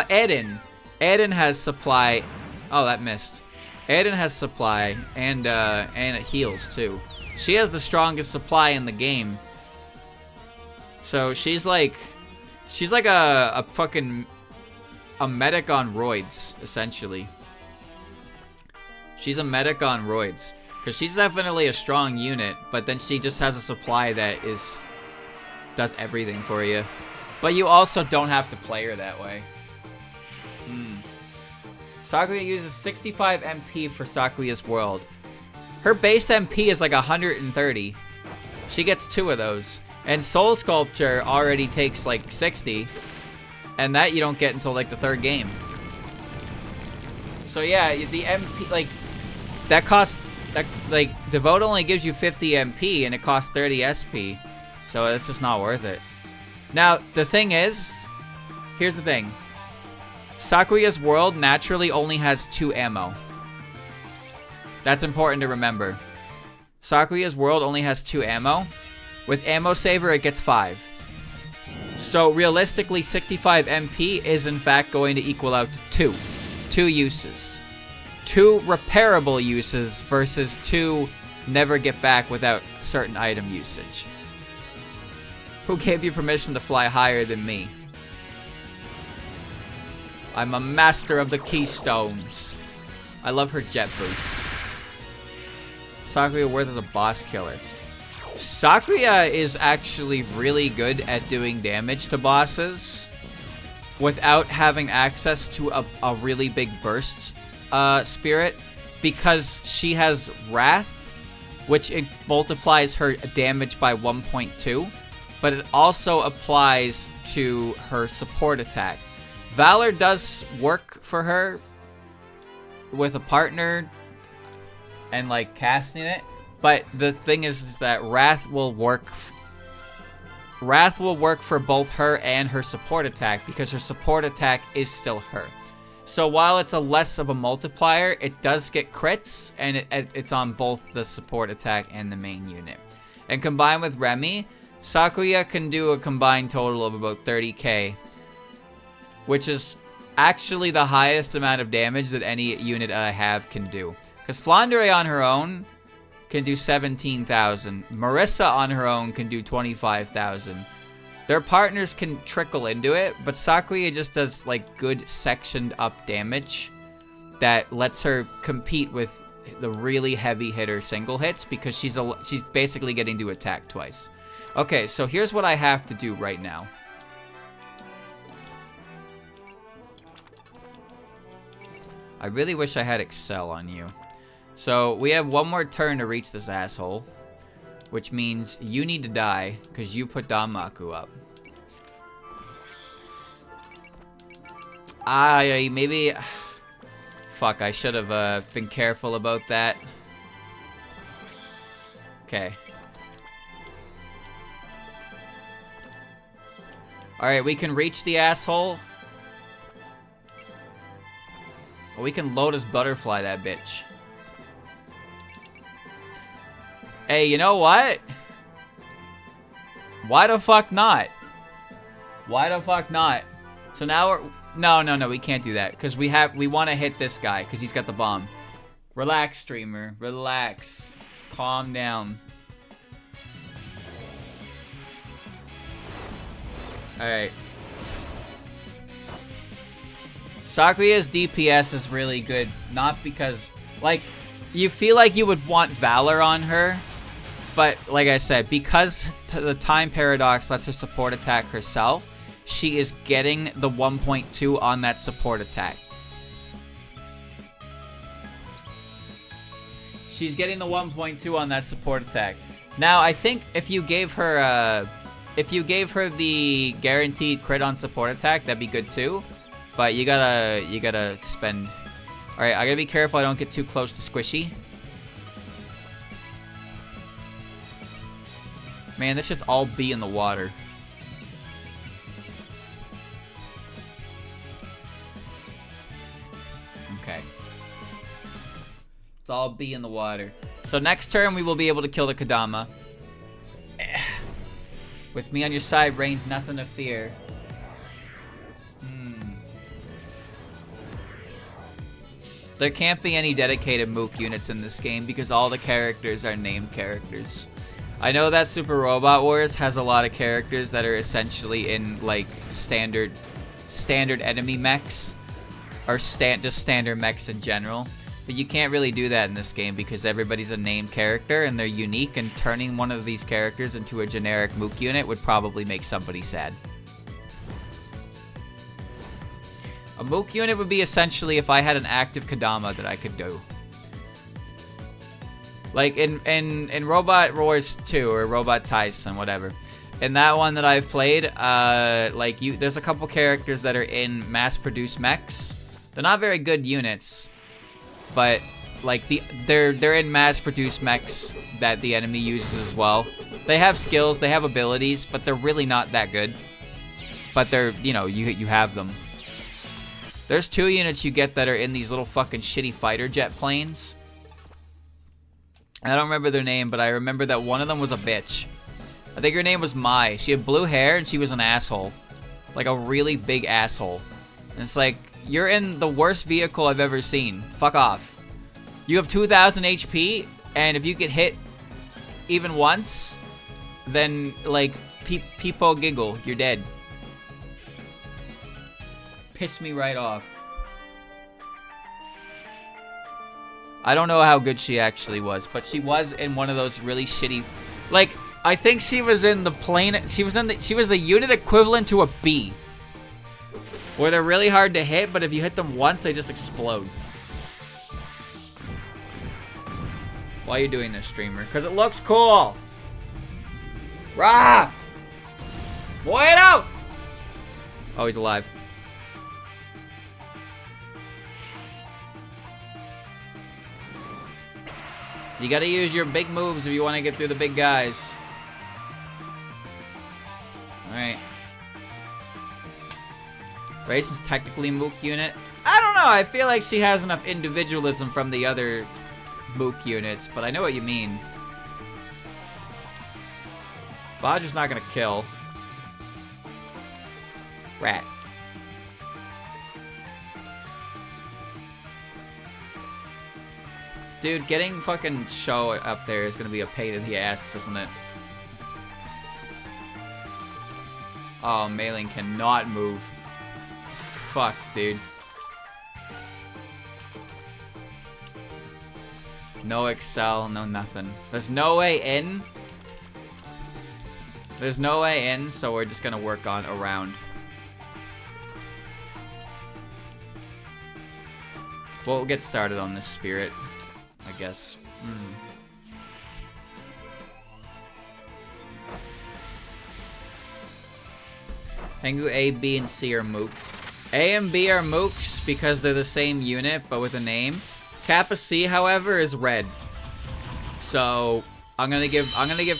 Eden. Eden has supply. Oh, that missed. Eden has supply, and it heals, too. She has the strongest supply in the game. So, she's like a fucking... a medic on roids, essentially. She's a medic on roids. Because she's definitely a strong unit, but then she just has a supply that does everything for you. But you also don't have to play her that way. Sakuya uses 65 MP for Sakuya's World. Her base MP is like 130. She gets 2 of those. And Soul Sculpture already takes like 60. And that you don't get until like the 3rd game. So yeah, the MP, like, that costs, like, Devote only gives you 50 MP and it costs 30 SP. So it's just not worth it. Now, the thing is, here's the thing. Sakuya's World naturally only has 2 ammo. That's important to remember. Sakuya's World only has 2 ammo. With Ammo Saver, it gets 5. So realistically, 65 MP is in fact going to equal out to 2. 2 uses. 2 repairable uses versus 2 never get back without certain item usage. Who gave you permission to fly higher than me? I'm a master of the keystones. I love her jet boots. Sakuya Worth is a boss killer. Sakuya is actually really good at doing damage to bosses without having access to a really big burst spirit, because she has Wrath, which it multiplies her damage by 1.2, but it also applies to her support attack. Valor does work for her with a partner and like casting it, but the thing is that Wrath will work for both her and her support attack, because her support attack is still her. So while it's a less of a multiplier, it does get crits, and it's on both the support attack and the main unit. And combined with Remy, Sakuya can do a combined total of about 30k, which is actually the highest amount of damage that any unit I have can do. Because Flandre on her own can do 17,000. Marissa on her own can do 25,000. Their partners can trickle into it, but Sakuya just does like good sectioned up damage that lets her compete with the really heavy hitter single hits, because she's basically getting to attack twice. Okay, so here's what I have to do right now. I really wish I had Excel on you. So we have one more turn to reach this asshole, which means you need to die because you put Danmaku up. Maybe... Fuck, I should have been careful about that. Okay. Alright, we can reach the asshole. We can Lotus Butterfly that bitch. Hey, you know what? Why the fuck not? Why the fuck not? So now we're... No, we can't do that. Because we want to hit this guy, because he's got the bomb. Relax, streamer. Relax. Calm down. Alright. Sakuya's DPS is really good, not because, like, you feel like you would want Valor on her, but like I said, because the time paradox lets her support attack herself, she is getting the 1.2 on that support attack. She's getting the 1.2 on that support attack. Now, I think if you gave her the guaranteed crit on support attack, that'd be good too. But you gotta spend. All right, I gotta be careful I don't get too close to Skoishi. Man, this shit's all be in the water. Okay. It's all be in the water. So next turn we will be able to kill the Kodama. With me on your side, reigns nothing to fear. There can't be any dedicated Mook units in this game because all the characters are named characters. I know that Super Robot Wars has a lot of characters that are essentially in like standard enemy mechs, or just standard mechs in general. But you can't really do that in this game because everybody's a named character and they're unique, and turning one of these characters into a generic Mook unit would probably make somebody sad. A Mook unit would be essentially if I had an active Kadama that I could do. Like in Robot Wars 2 or Robot Tyson, whatever. In that one that I've played, there's a couple characters that are in mass-produced mechs. They're not very good units, but like they're in mass-produced mechs that the enemy uses as well. They have skills, they have abilities, but they're really not that good. But they're, you know, you have them. There's 2 units you get that are in these little fucking shitty fighter jet planes. I don't remember their name, but I remember that one of them was a bitch. I think her name was Mai. She had blue hair and she was an asshole. Like a really big asshole. And it's like, you're in the worst vehicle I've ever seen. Fuck off. You have 2,000 HP, and if you get hit even once, then, like, peepo giggle, you're dead. Piss me right off. I don't know how good she actually was, but she was in one of those really shitty... Like, I think she was in the plane... She was the unit equivalent to a bee. Where they're really hard to hit, but if you hit them once, they just explode. Why are you doing this, streamer? Because it looks cool! Rah! Bueno! Oh, he's alive. You gotta use your big moves if you want to get through the big guys. Alright. Race technically Mook unit. I don't know, I feel like she has enough individualism from the other Mook units, but I know what you mean. Vajra's not gonna kill. Rat. Dude, getting fucking Show up there is gonna be a pain in the ass, isn't it? Oh, Mailing cannot move. Fuck, dude. No Excel, no nothing. There's no way in. There's no way in, so we're just gonna work on around. We'll get started on this spirit, I guess. Tengu A, B, and C are mooks. A and B are mooks because they're the same unit, but with a name. Kappa C, however, is red. So I'm gonna give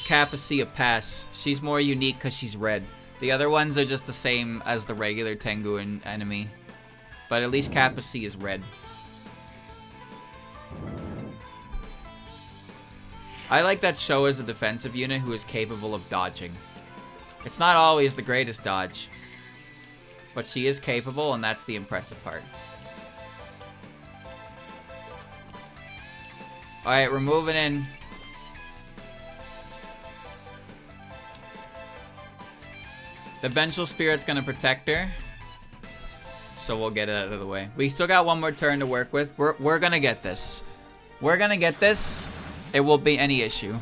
Kappa C a pass. She's more unique because she's red. The other ones are just the same as the regular Tengu and enemy. But at least Kappa C is red. I like that Show is a defensive unit who is capable of dodging. It's not always the greatest dodge, but she is capable, and that's the impressive part. Alright, we're moving in. The Vengeful Spirit's gonna protect her, so we'll get it out of the way. We still got one more turn to work with. We're gonna get this. We're gonna get this. It won't be any issue.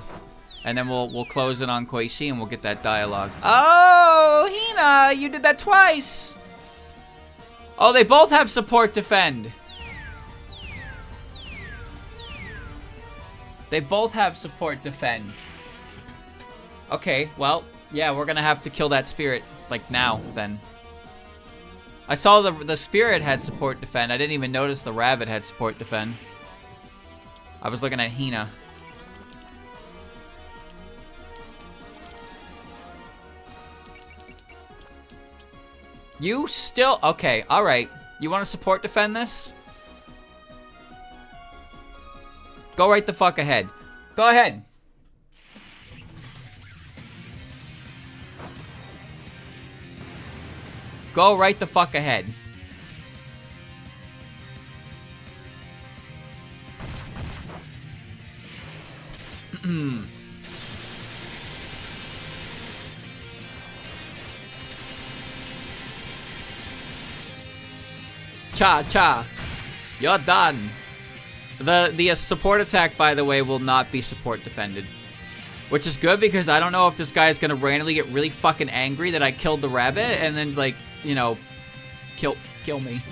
And then we'll close it on Skoishi and we'll get that dialogue. Oh, Hina, you did that twice. Oh, they both have support defend. They both have support defend. Okay, well, yeah, we're gonna have to kill that spirit, like now, then. I saw the spirit had support defend. I didn't even notice the rabbit had support defend. I was looking at Hina. You still... Okay, alright. You want to support defend this? Go right the fuck ahead. Go ahead. Go right the fuck ahead. Cha. You're done. The support attack, by the way, will not be support defended. Which is good because I don't know if this guy is going to randomly get really fucking angry that I killed the rabbit and then, like, you know, kill me.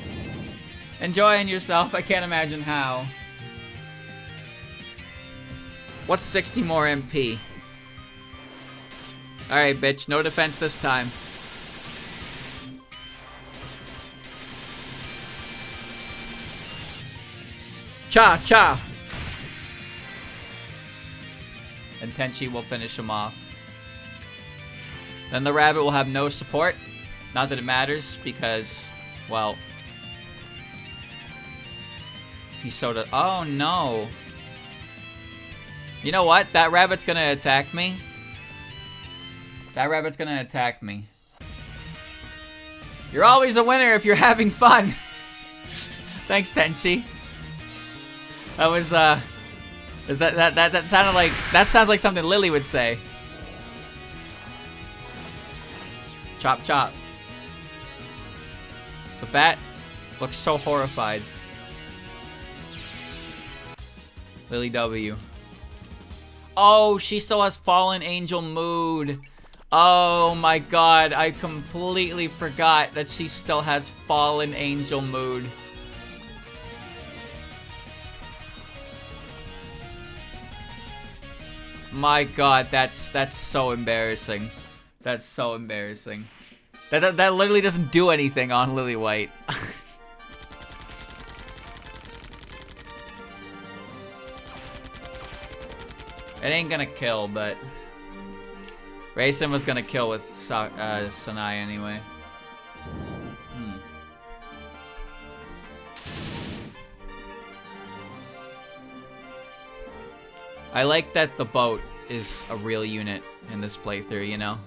Enjoying yourself. I can't imagine how. What's 60 more MP? Alright, bitch. No defense this time. Cha! Cha! And Tenchi will finish him off. Then the rabbit will have no support. Not that it matters, because, well... He's so... Oh, no. You know what? That rabbit's gonna attack me. That rabbit's gonna attack me. You're always a winner if you're having fun. Thanks, Tenchi. That was, that sounded like... That sounds like something Lily would say. Chop, chop. The bat looks so horrified. Lily W. Oh, she still has Fallen Angel mood. Oh my god, I completely forgot that she still has Fallen Angel mood. My god, that's so embarrassing. That's so embarrassing. That literally doesn't do anything on Lily White. It ain't gonna kill, but Racing was gonna kill with Sanai anyway. I like that the boat is a real unit in this playthrough, you know?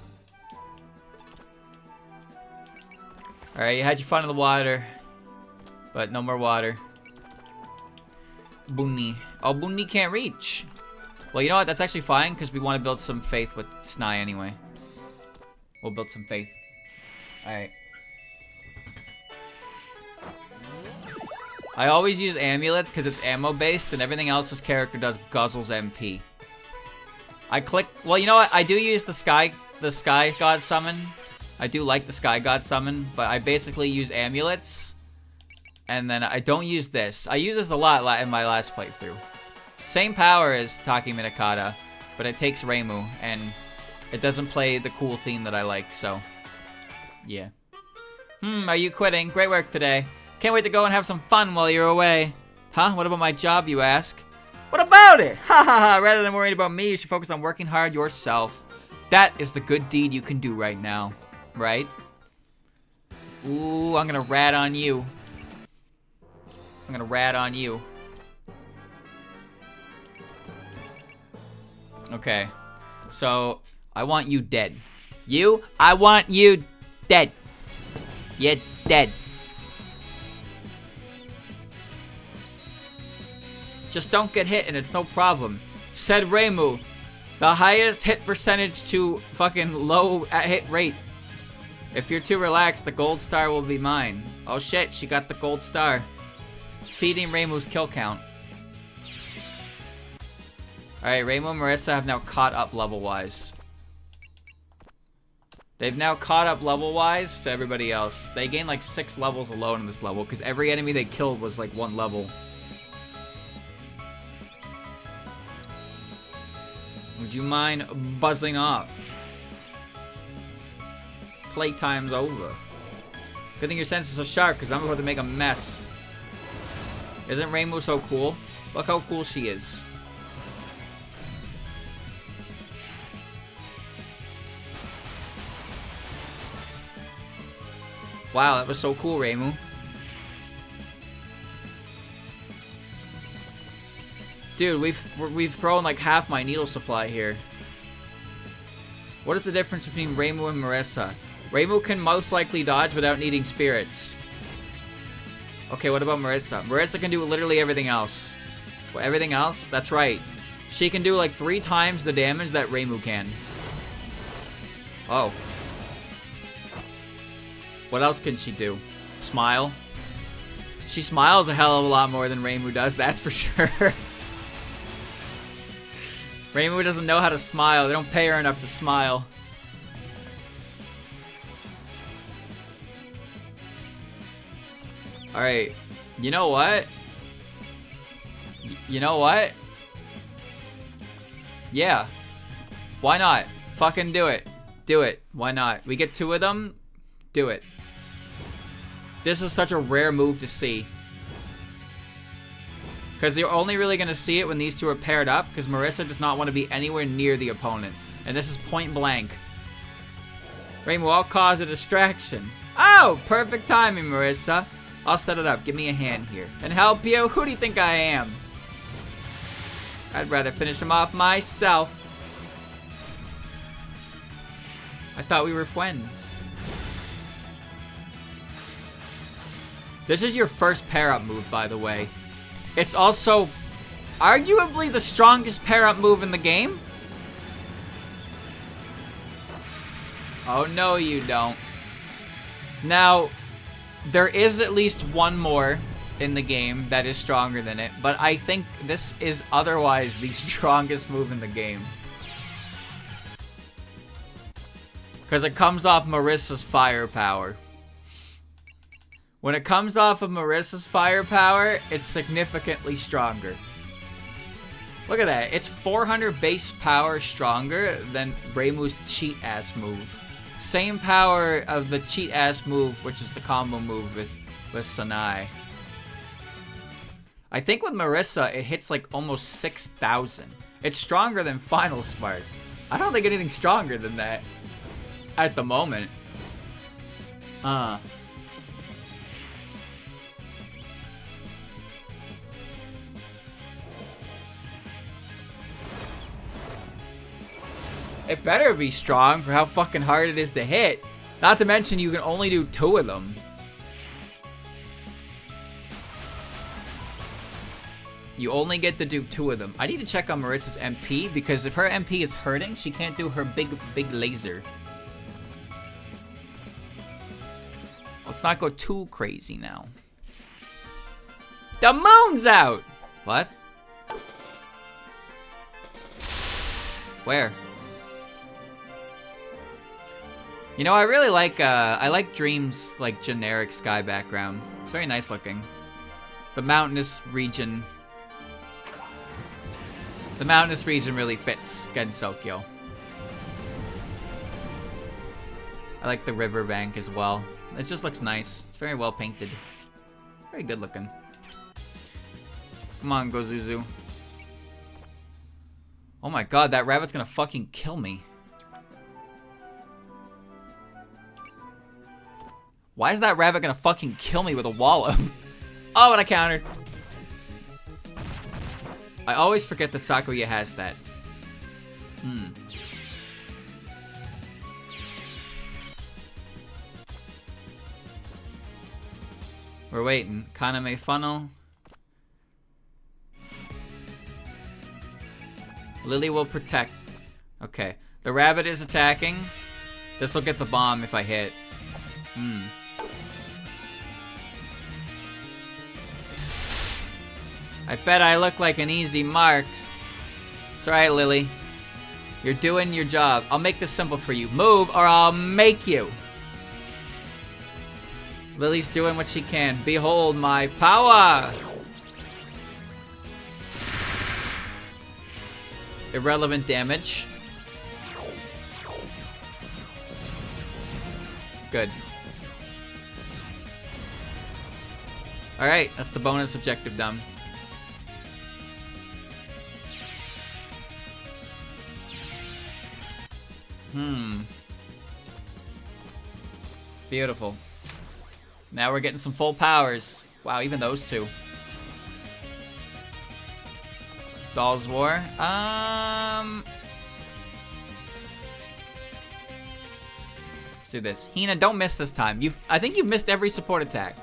Alright, you had your fun in the water, but no more water. Bunny. Oh, Bunny can't reach. Well, you know what? That's actually fine, because we want to build some faith with Snai anyway. We'll build some faith. Alright. I always use amulets because it's ammo based and everything else this character does guzzles MP. I click, well, you know what? I do use the Sky God summon. I do like the Sky God summon, but I basically use amulets. And then I don't use this. I use this a lot in my last playthrough. Same power as Taki Minakata, but it takes Reimu and it doesn't play the cool theme that I like, so yeah. Are you quitting? Great work today. Can't wait to go and have some fun while you're away. Huh? What about my job, you ask? What about it? Ha ha ha! Rather than worrying about me, you should focus on working hard yourself. That is the good deed you can do right now. Right? Ooh, I'm gonna rat on you. I'm gonna rat on you. Okay. So, I want you dead. You? I want you dead. You're dead. Just don't get hit and it's no problem. Said Reimu. The highest hit percentage to fucking low hit rate. If you're too relaxed, the gold star will be mine. Oh shit, she got the gold star. Feeding Reimu's kill count. Alright, Reimu and Marissa have now caught up level-wise. They've now caught up level-wise to everybody else. They gained like 6 levels alone in this level, because every enemy they killed was like 1 level. Would you mind buzzing off? Playtime's over. Good thing your sense is so sharp, because I'm about to make a mess. Isn't Reimu so cool? Look how cool she is. Wow, that was so cool, Reimu. Dude, we've thrown like half my needle supply here. What is the difference between Reimu and Marissa? Reimu can most likely dodge without needing spirits. Okay, what about Marissa? Marissa can do literally everything else. What, everything else? That's right. She can do like 3 times the damage that Reimu can. Oh. What else can she do? Smile? She smiles a hell of a lot more than Reimu does, that's for sure. Reimu doesn't know how to smile. They don't pay her enough to smile. Alright. You know what? You know what? Yeah. Why not? Fucking do it. Do it. Why not? We get 2 of them. Do it. This is such a rare move to see. Because you're only really going to see it when these 2 are paired up. Because Marissa does not want to be anywhere near the opponent. And this is point blank. Rain will all cause a distraction. Oh! Perfect timing, Marissa. I'll set it up. Give me a hand here. And help you? Who do you think I am? I'd rather finish him off myself. I thought we were friends. This is your first pair-up move, by the way. It's also arguably the strongest pair-up move in the game. Oh, no, you don't. Now, there is at least one more in the game that is stronger than it, but I think this is otherwise the strongest move in the game. Because it comes off Marissa's firepower. When it comes off of Marissa's firepower, it's significantly stronger. Look at that. It's 400 base power stronger than Reimu's cheat-ass move. Same power of the cheat-ass move, which is the combo move with Sanai. I think with Marissa, it hits like almost 6,000. It's stronger than Final Spark. I don't think anything's stronger than that at the moment. It better be strong for how fucking hard it is to hit. Not to mention you can only do 2 of them. You only get to do 2 of them. I need to check on Marissa's MP because if her MP is hurting, she can't do her big laser. Let's not go too crazy now. The moon's out! What? Where? You know, I really like, I like Dream's, like, generic sky background. It's very nice looking. The mountainous region. The mountainous region really fits Gensokyo. I like the riverbank as well. It just looks nice. It's very well painted. Very good looking. Come on, Gozuzu. Oh my god, that rabbit's gonna fucking kill me. Why is that rabbit gonna fucking kill me with a wallop? Oh, and I countered. I always forget that Sakuya has that. We're waiting. Kaname funnel. Lily will protect. Okay. The rabbit is attacking. This will get the bomb if I hit. I bet I look like an easy mark. It's alright, Lily. You're doing your job. I'll make this simple for you. Move or I'll make you. Lily's doing what she can. Behold my power! Irrelevant damage. Good. Alright, that's the bonus objective done. Beautiful. Now we're getting some full powers. Wow, even those 2. Doll's War. Let's do this. Hina, don't miss this time. I think you've missed every support attack.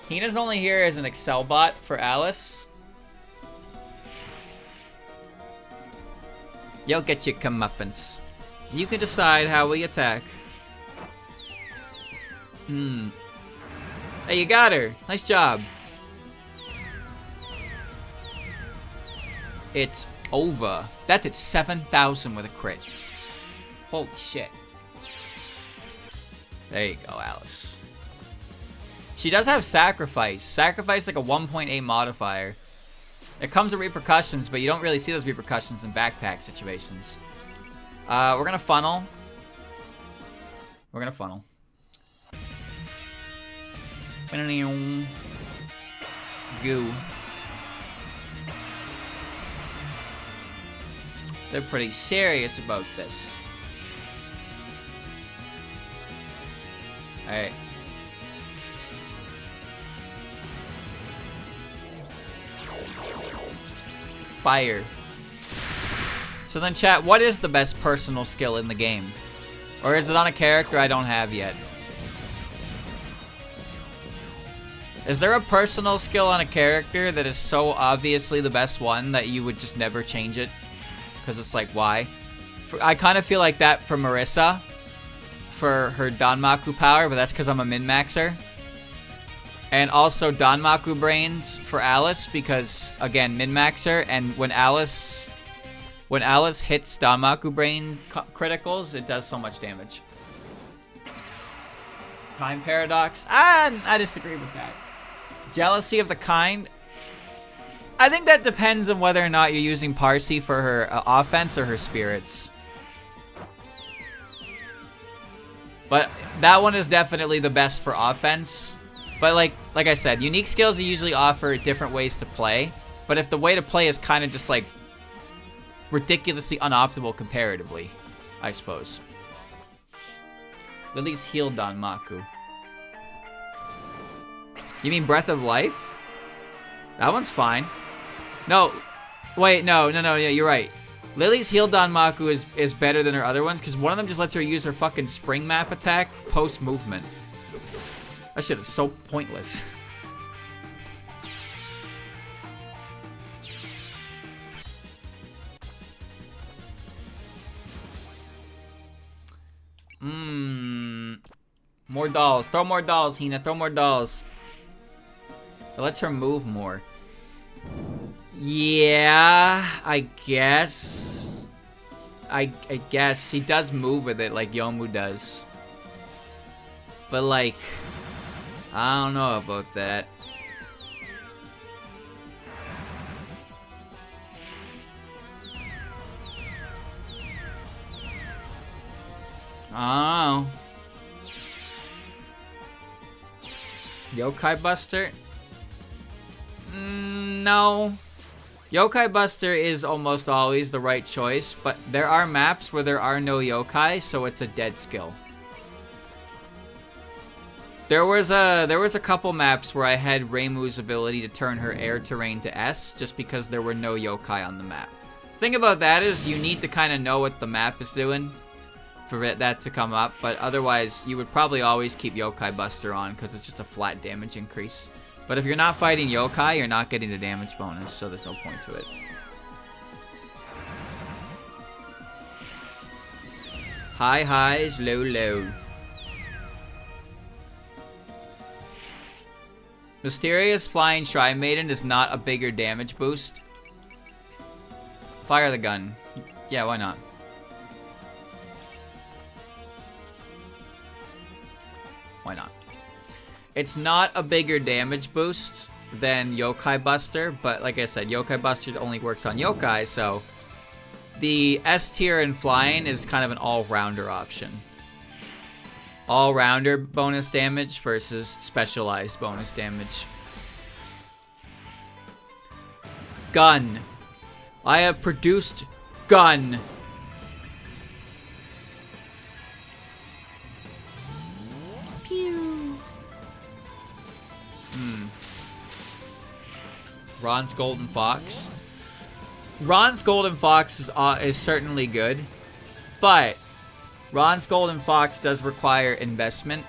Hina's only here as an Excel bot for Alice. You'll get your comeuppance. You can decide how we attack. Hey, you got her. Nice job. It's over. That did 7,000 with a crit. Holy shit. There you go, Alice. She does have Sacrifice. Sacrifice like a 1.8 modifier. It comes with repercussions, but you don't really see those repercussions in backpack situations. We're gonna funnel. We're gonna funnel. Goo. They're pretty serious about this. Alright. Fire. So then chat, what is the best personal skill in the game? Or is it on a character I don't have yet? Is there a personal skill on a character that is so obviously the best one that you would just never change it? Because it's like, why? I kind of feel like that for Marissa. For her Danmaku power, but that's because I'm a min-maxer. And also Danmaku brains for Alice, because, again, min-maxer. And when Alice hits Danmaku brain criticals, it does so much damage. Time paradox. I disagree with that. Jealousy of the kind. I think that depends on whether or not you're using Parsi for her offense or her spirits. But that one is definitely the best for offense. But like I said, unique skills usually offer different ways to play. But if the way to play is kind of just like ridiculously unoptimal comparatively, I suppose. Lily's healed Danmaku. You mean Breath of Life? That one's fine. No, wait, no, yeah, you're right. Lily's healed Danmaku is better than her other ones because one of them just lets her use her fucking spring map attack post-movement. That shit is so pointless. More dolls. Throw more dolls, Hina. Throw more dolls. It lets her move more. Yeah, I guess. I guess. She does move with it like Yomu does. But like, I don't know about that. Oh. Yokai Buster? No. Yokai Buster is almost always the right choice, but there are maps where there are no yokai, so it's a dead skill. There was a couple maps where I had Reimu's ability to turn her air terrain to S just because there were no yokai on the map. The thing about that is you need to kind of know what the map is doing for that to come up, but otherwise you would probably always keep Yokai Buster on because it's just a flat damage increase. But if you're not fighting yokai, you're not getting the damage bonus, so there's no point to it. High highs, low low. Mysterious Flying Shrine Maiden is not a bigger damage boost. Fire the gun. Yeah, why not? Why not? It's not a bigger damage boost than Yokai Buster, but like I said, Yokai Buster only works on yokai, so the S tier in flying is kind of an all-rounder option. All-rounder bonus damage versus specialized bonus damage. Gun. I have produced gun. Pew. Ron's Golden Fox. Ron's Golden Fox is certainly good, but Ron's Golden Fox does require investment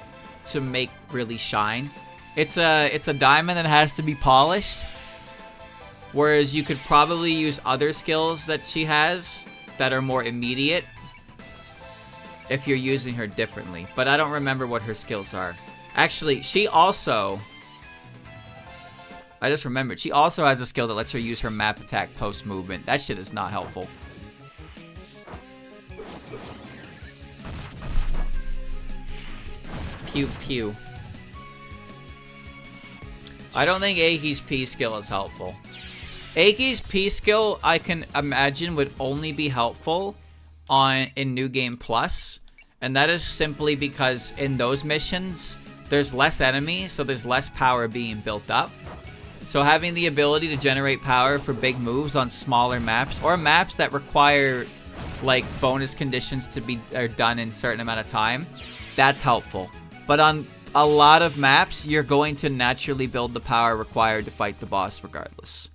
to make really shine. It's a diamond that has to be polished, whereas you could probably use other skills that she has that are more immediate if you're using her differently. But I don't remember what her skills are. Actually, she also... I just remembered. She also has a skill that lets her use her map attack post-movement. That shit is not helpful. Pew pew. I don't think Aki's P skill is helpful. Aki's P skill, I can imagine, would only be helpful in New Game Plus. And that is simply because in those missions, there's less enemies, so there's less power being built up. So having the ability to generate power for big moves on smaller maps, or maps that require like bonus conditions to be done in a certain amount of time, that's helpful. But on a lot of maps, you're going to naturally build the power required to fight the boss regardless.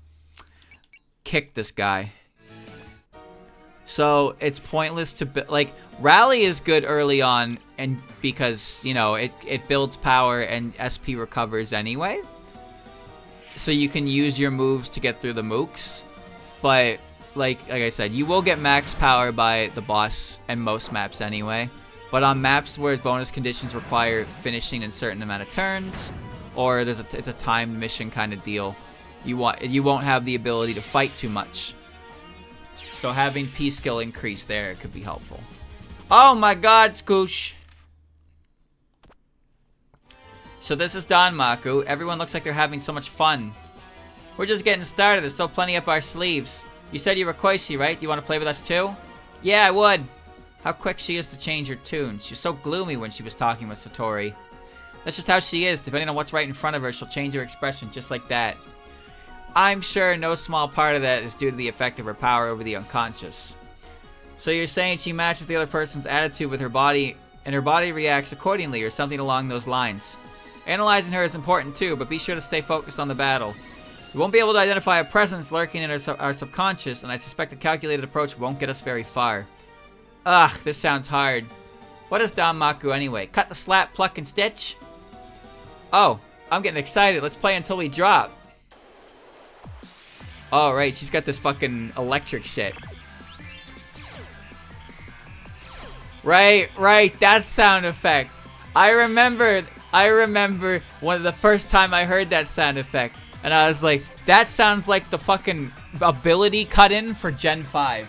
Kick this guy. So it's pointless to like Rally is good early on, and because you know it builds power and SP recovers anyway, so you can use your moves to get through the mooks. But like I said, you will get max power by the boss and most maps anyway. But on maps where bonus conditions require finishing in a certain amount of turns, or it's a timed mission kind of deal, you won't have the ability to fight too much. So having P skill increase there could be helpful. Oh my god, Skoosh! So this is Danmaku. Everyone looks like they're having so much fun. We're just getting started. There's still plenty up our sleeves. You said you were Skoishi, right? You want to play with us too? Yeah, I would. How quick she is to change her tune. She was so gloomy when she was talking with Satori. That's just how she is. Depending on what's right in front of her, she'll change her expression just like that. I'm sure no small part of that is due to the effect of her power over the unconscious. So you're saying she matches the other person's attitude with her body, and her body reacts accordingly, or something along those lines. Analyzing her is important too, but be sure to stay focused on the battle. You won't be able to identify a presence lurking in our subconscious, and I suspect a calculated approach won't get us very far. Ugh, this sounds hard. What is Danmaku anyway? Cut the slap, pluck, and stitch? Oh, I'm getting excited. Let's play until we drop. Oh, right, she's got this fucking electric shit. Right, that sound effect. I remember one of the first time I heard that sound effect, and I was like, that sounds like the fucking ability cut in for Gen 5.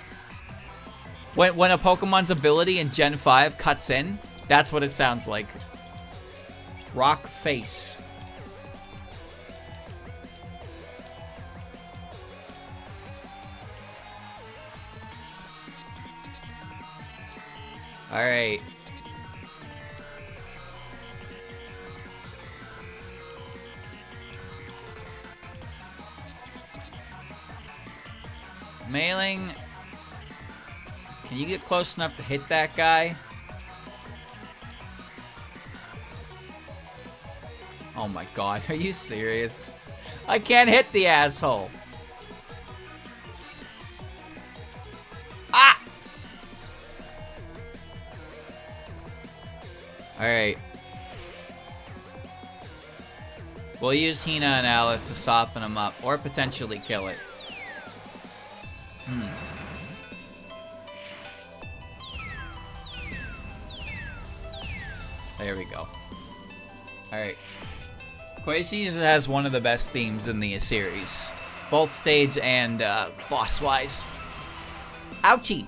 When a Pokemon's ability in Gen 5 cuts in, that's what it sounds like. Rock face. Alright. Mailing. Can you get close enough to hit that guy? Oh my god, are you serious? I can't hit the asshole. Ah! Alright. We'll use Hina and Alice to soften him up, or potentially kill it. There we go. Alright. Skoishi has one of the best themes in the series. Both stage and boss-wise. Ouchie!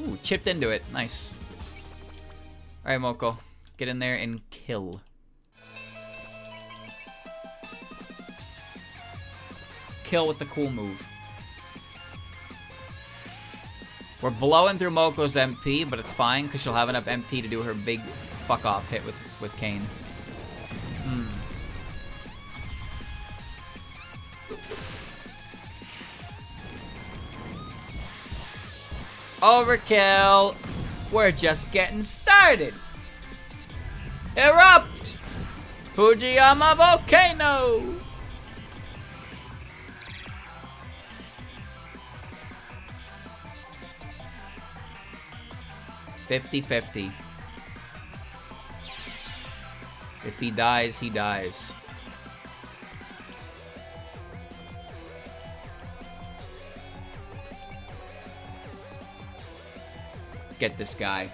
Ooh, chipped into it. Nice. Alright, Moko. Get in there and kill. Kill with the cool move. We're blowing through Moko's MP, but it's fine because she'll have enough MP to do her big fuck-off hit with Kane. Overkill! We're just getting started! Erupt! Fujiyama Volcano! $50-50. If he dies, he dies. Get this guy.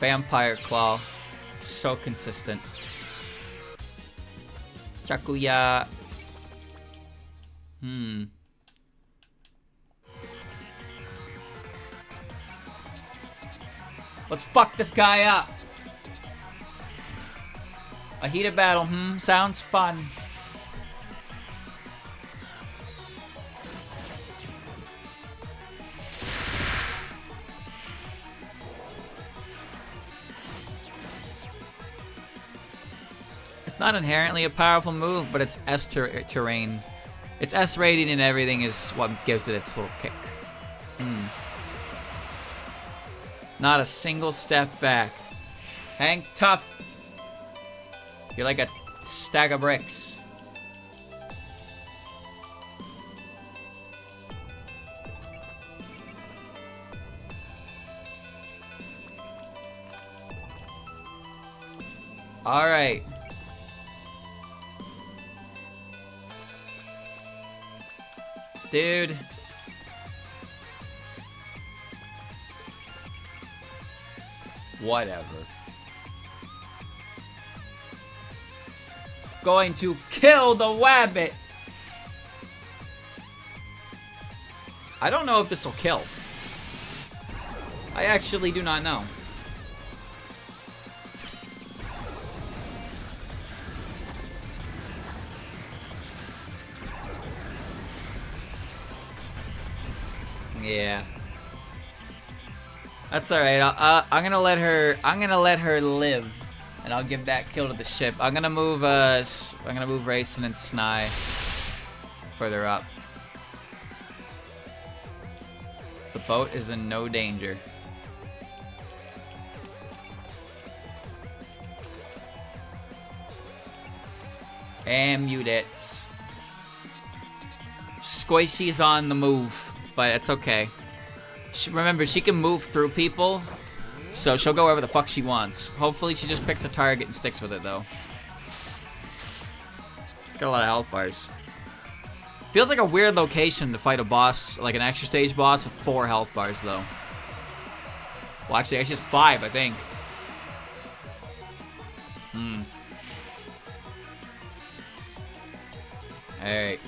Vampire Claw. So consistent. Chakuya. Let's fuck this guy up. A heated battle. Sounds fun. It's not inherently a powerful move, but it's S terrain. Its S rating and everything is what gives it its little kick. Not a single step back. Hang tough. You're like a stack of bricks. All right. Dude. Whatever. Going to kill the wabbit. I don't know if this will kill. I actually do not know. Yeah. That's all right. I'm gonna let her. I'm gonna let her live, and I'll give that kill to the ship. I'm gonna move. I'm gonna move Racing and Snai further up. The boat is in no danger. Amulets. Skoishi's on the move. But it's okay. Remember, she can move through people, so she'll go wherever the fuck she wants. Hopefully she just picks a target and sticks with it, though. Got a lot of health bars. Feels like a weird location to fight a boss, like an extra stage boss with 4 health bars, though. Well, actually it's 5, I think. Alright.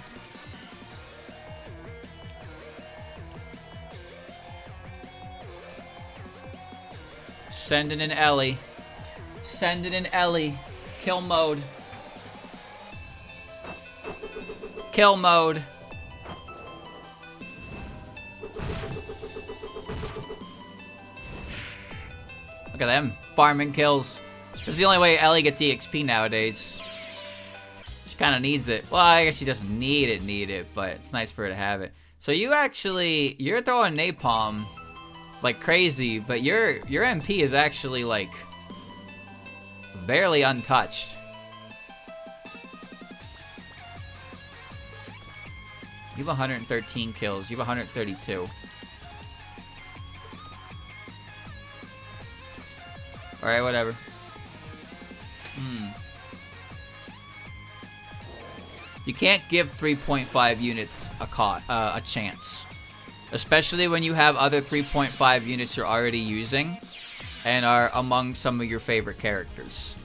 Sending in Ellie. Sending in Ellie. Kill mode. Kill mode. Look at them. Farming kills. This is the only way Ellie gets EXP nowadays. She kind of needs it. Well, I guess she doesn't need it, but it's nice for her to have it. So you're throwing napalm like crazy, but your MP is actually like barely untouched. You have 113 kills. You have 132. Alright, whatever. You can't give 3.5 units a chance. Especially when you have other 3.5 units you're already using and are among some of your favorite characters.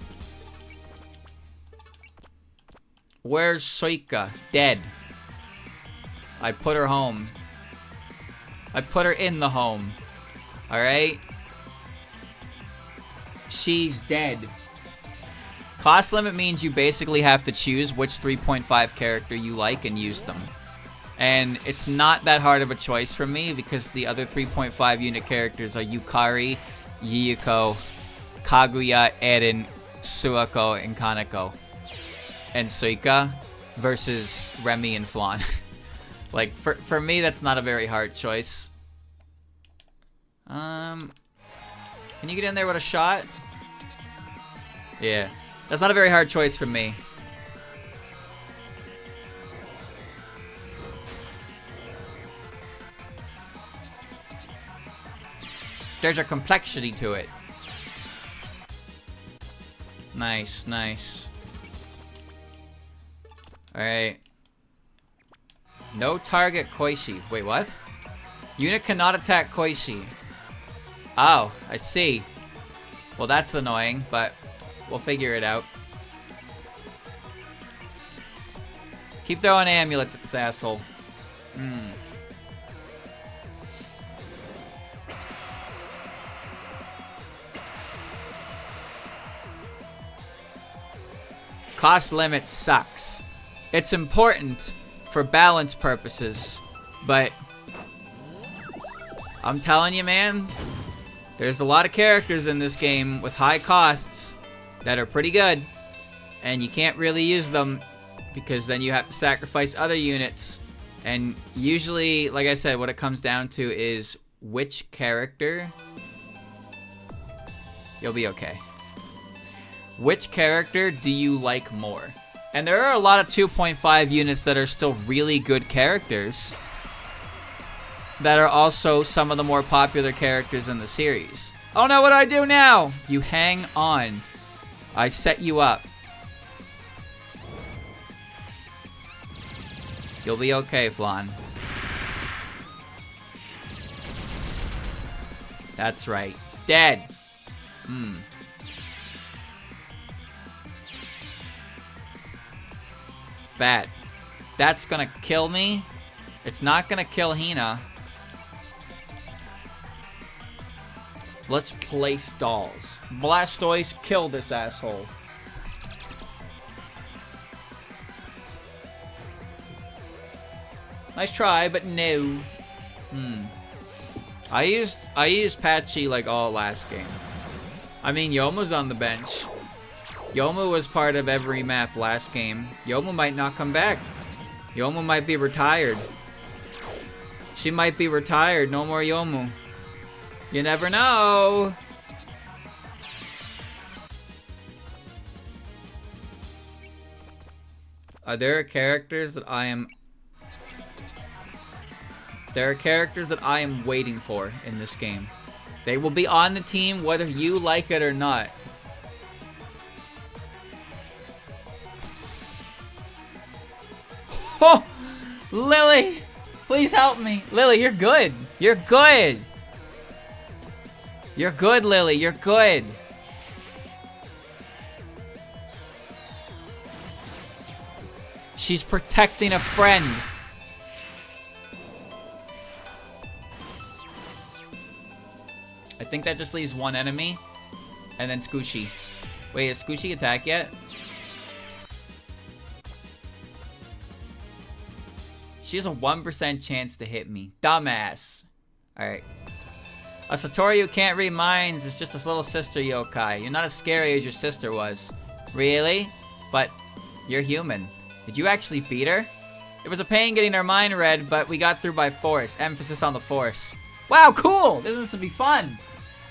Where's Suika? Dead. I put her home. I put her in the home. Alright? She's dead. Cost limit means you basically have to choose which 3.5 character you like and use them. And it's not that hard of a choice for me because the other 3.5 unit characters are Yukari, Yuyuko, Kaguya, Eren, Suako, and Kaneko. And Suika versus Remy and Flan. Like, for me, that's not a very hard choice. Can you get in there with a shot? Yeah. That's not a very hard choice for me. There's a complexity to it. Nice, nice. Alright. No target Skoishi. Wait, what? Unit cannot attack Skoishi. Oh, I see. Well, that's annoying, but we'll figure it out. Keep throwing amulets at this asshole. Cost limit sucks. It's important for balance purposes, but I'm telling you, man, there's a lot of characters in this game with high costs that are pretty good, and you can't really use them because then you have to sacrifice other units. And usually, like I said, what it comes down to is which character... You'll be okay. Which character do you like more? And there are a lot of 2.5 units that are still really good characters that are also some of the more popular characters in the series. Oh no, what do I do now? You hang on. I set you up. You'll be okay, Flan. That's right. Dead. Bad. That's gonna kill me. It's not gonna kill Hina. Let's place dolls. Blastoise, kill this asshole. Nice try, but no. I used Patchy like all last game. I mean, Yomu's on the bench. Yomu was part of every map last game. Yomu might not come back. Yomu might be retired. She might be retired. No more Yomu. You never know. There are characters that I am waiting for in this game. They will be on the team whether you like it or not. Oh! Lily! Please help me. Lily, you're good. You're good. You're good, Lily. You're good. She's protecting a friend. I think that just leaves one enemy. And then Skoishi. Wait, is Skoishi attack yet? She has a 1% chance to hit me. Dumbass. Alright. A Satori who can't read minds is just a little sister yokai. You're not as scary as your sister was. Really? But you're human. Did you actually beat her? It was a pain getting her mind read, but we got through by force. Emphasis on the force. Wow, cool! This is to be fun.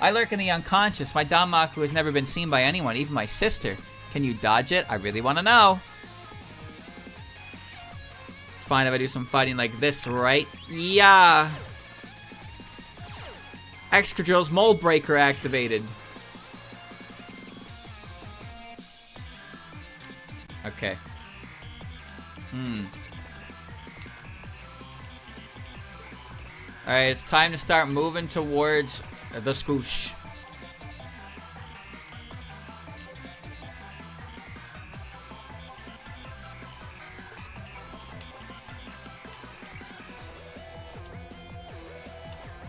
I lurk in the unconscious. My Danmaku has never been seen by anyone, even my sister. Can you dodge it? I really want to know. It's fine if I do some fighting like this, right? Yeah. Excadrill's Mold Breaker activated. Okay. Alright, it's time to start moving towards the Skoosh.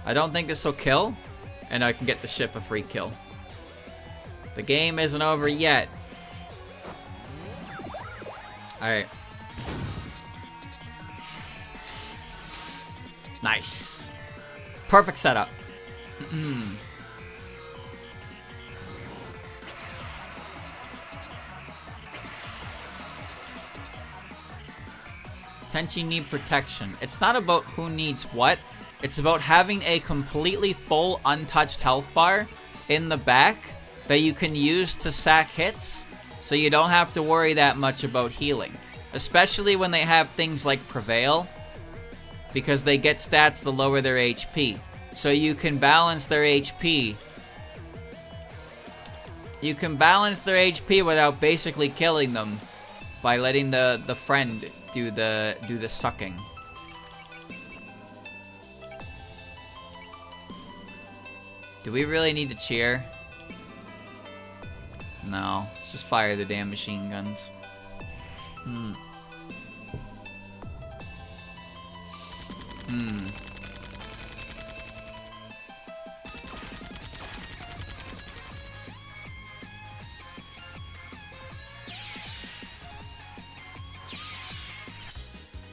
I don't think this will kill, and I can get the ship a free kill. The game isn't over yet. Alright. Nice. Perfect setup. Tenchi need protection. It's not about who needs what. It's about having a completely full, untouched health bar in the back that you can use to sack hits, so you don't have to worry that much about healing. Especially when they have things like Prevail, because they get stats to lower their HP. So you can balance their HP. You can balance their HP without basically killing them by letting the friend do the sucking. Do we really need to cheer? No, let's just fire the damn machine guns.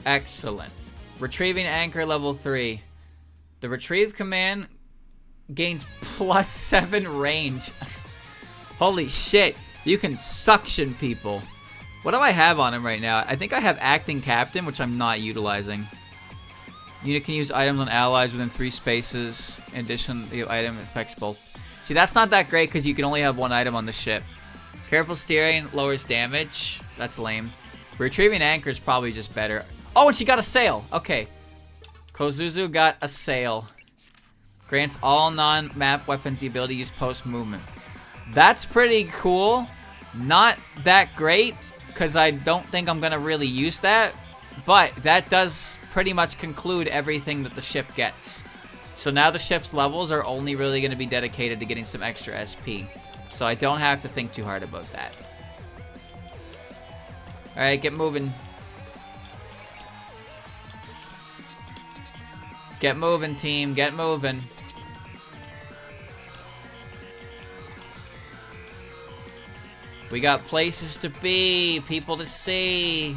Excellent. Retrieving anchor level 3. The retrieve command gains +7 range. Holy shit. You can suction people. What do I have on him right now? I think I have acting captain, which I'm not utilizing. Unit can use items on allies within 3 spaces. In addition, the item affects both. See, that's not that great because you can only have 1 item on the ship. Careful steering lowers damage. That's lame. Retrieving anchor is probably just better. Oh, and she got a sail. Okay. Kozuzu got a sail. Grants all non-map weapons the ability to use post-movement. That's pretty cool. Not that great, because I don't think I'm going to really use that. But that does pretty much conclude everything that the ship gets. So now the ship's levels are only really going to be dedicated to getting some extra SP. So I don't have to think too hard about that. Alright, get moving. Get moving, team. Get moving. We got places to be, people to see.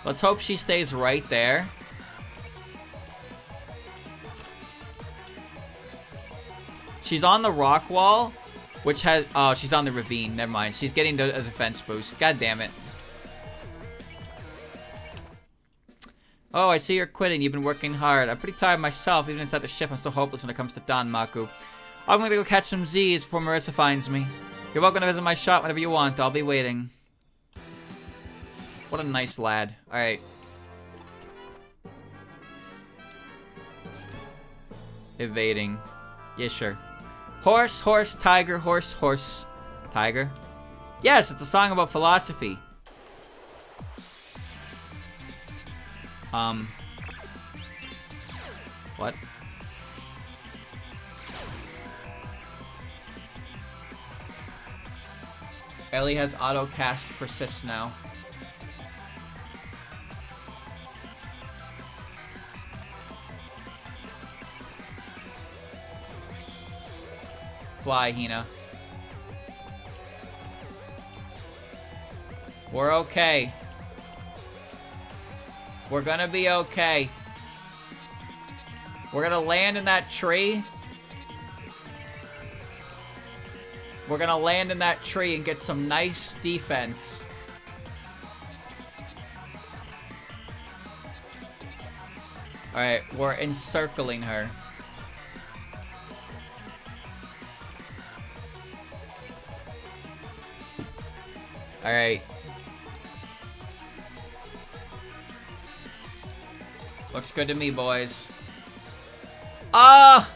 Let's hope she stays right there. She's on the rock wall, which has... Oh, she's on the ravine. Never mind. She's getting a defense boost. God damn it. Oh, I see you're quitting. You've been working hard. I'm pretty tired myself. Even inside the ship, I'm so hopeless when it comes to Danmaku. I'm gonna go catch some Z's before Marissa finds me. You're welcome to visit my shop whenever you want. I'll be waiting. What a nice lad. Alright. Evading. Yeah, sure. Horse, horse, tiger, horse, horse. Tiger? Yes, it's a song about philosophy. What? Ellie has auto cast persist now. Fly, Hina. We're okay. We're gonna be okay. We're gonna land in that tree. We're gonna land in that tree and get some nice defense. Alright, we're encircling her. Alright. Looks good to me, boys. Ah!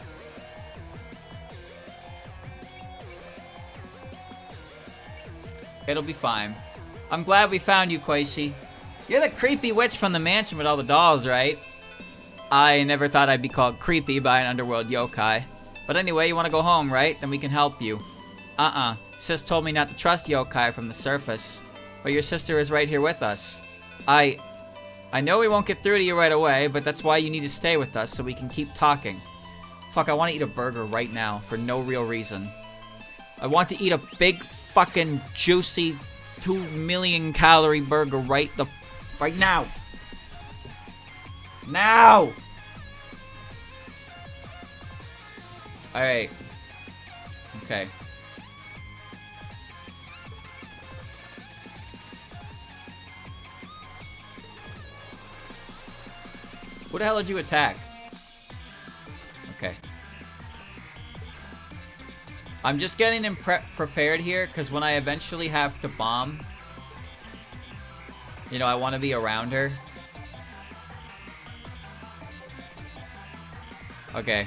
It'll be fine. I'm glad we found you, Skoishi. You're the creepy witch from the mansion with all the dolls, right? I never thought I'd be called creepy by an underworld yokai. But anyway, you want to go home, right? Then we can help you. Sis told me not to trust yokai from the surface. But your sister is right here with us. I know we won't get through to you right away, but that's why you need to stay with us so we can keep talking. Fuck, I want to eat a burger right now for no real reason. I want to eat a big fucking juicy 2 million calorie burger right now. Now! Alright. Okay. Who the hell did you attack? Okay. I'm just getting him prepared here, because when I eventually have to bomb, you know, I want to be around her. Okay.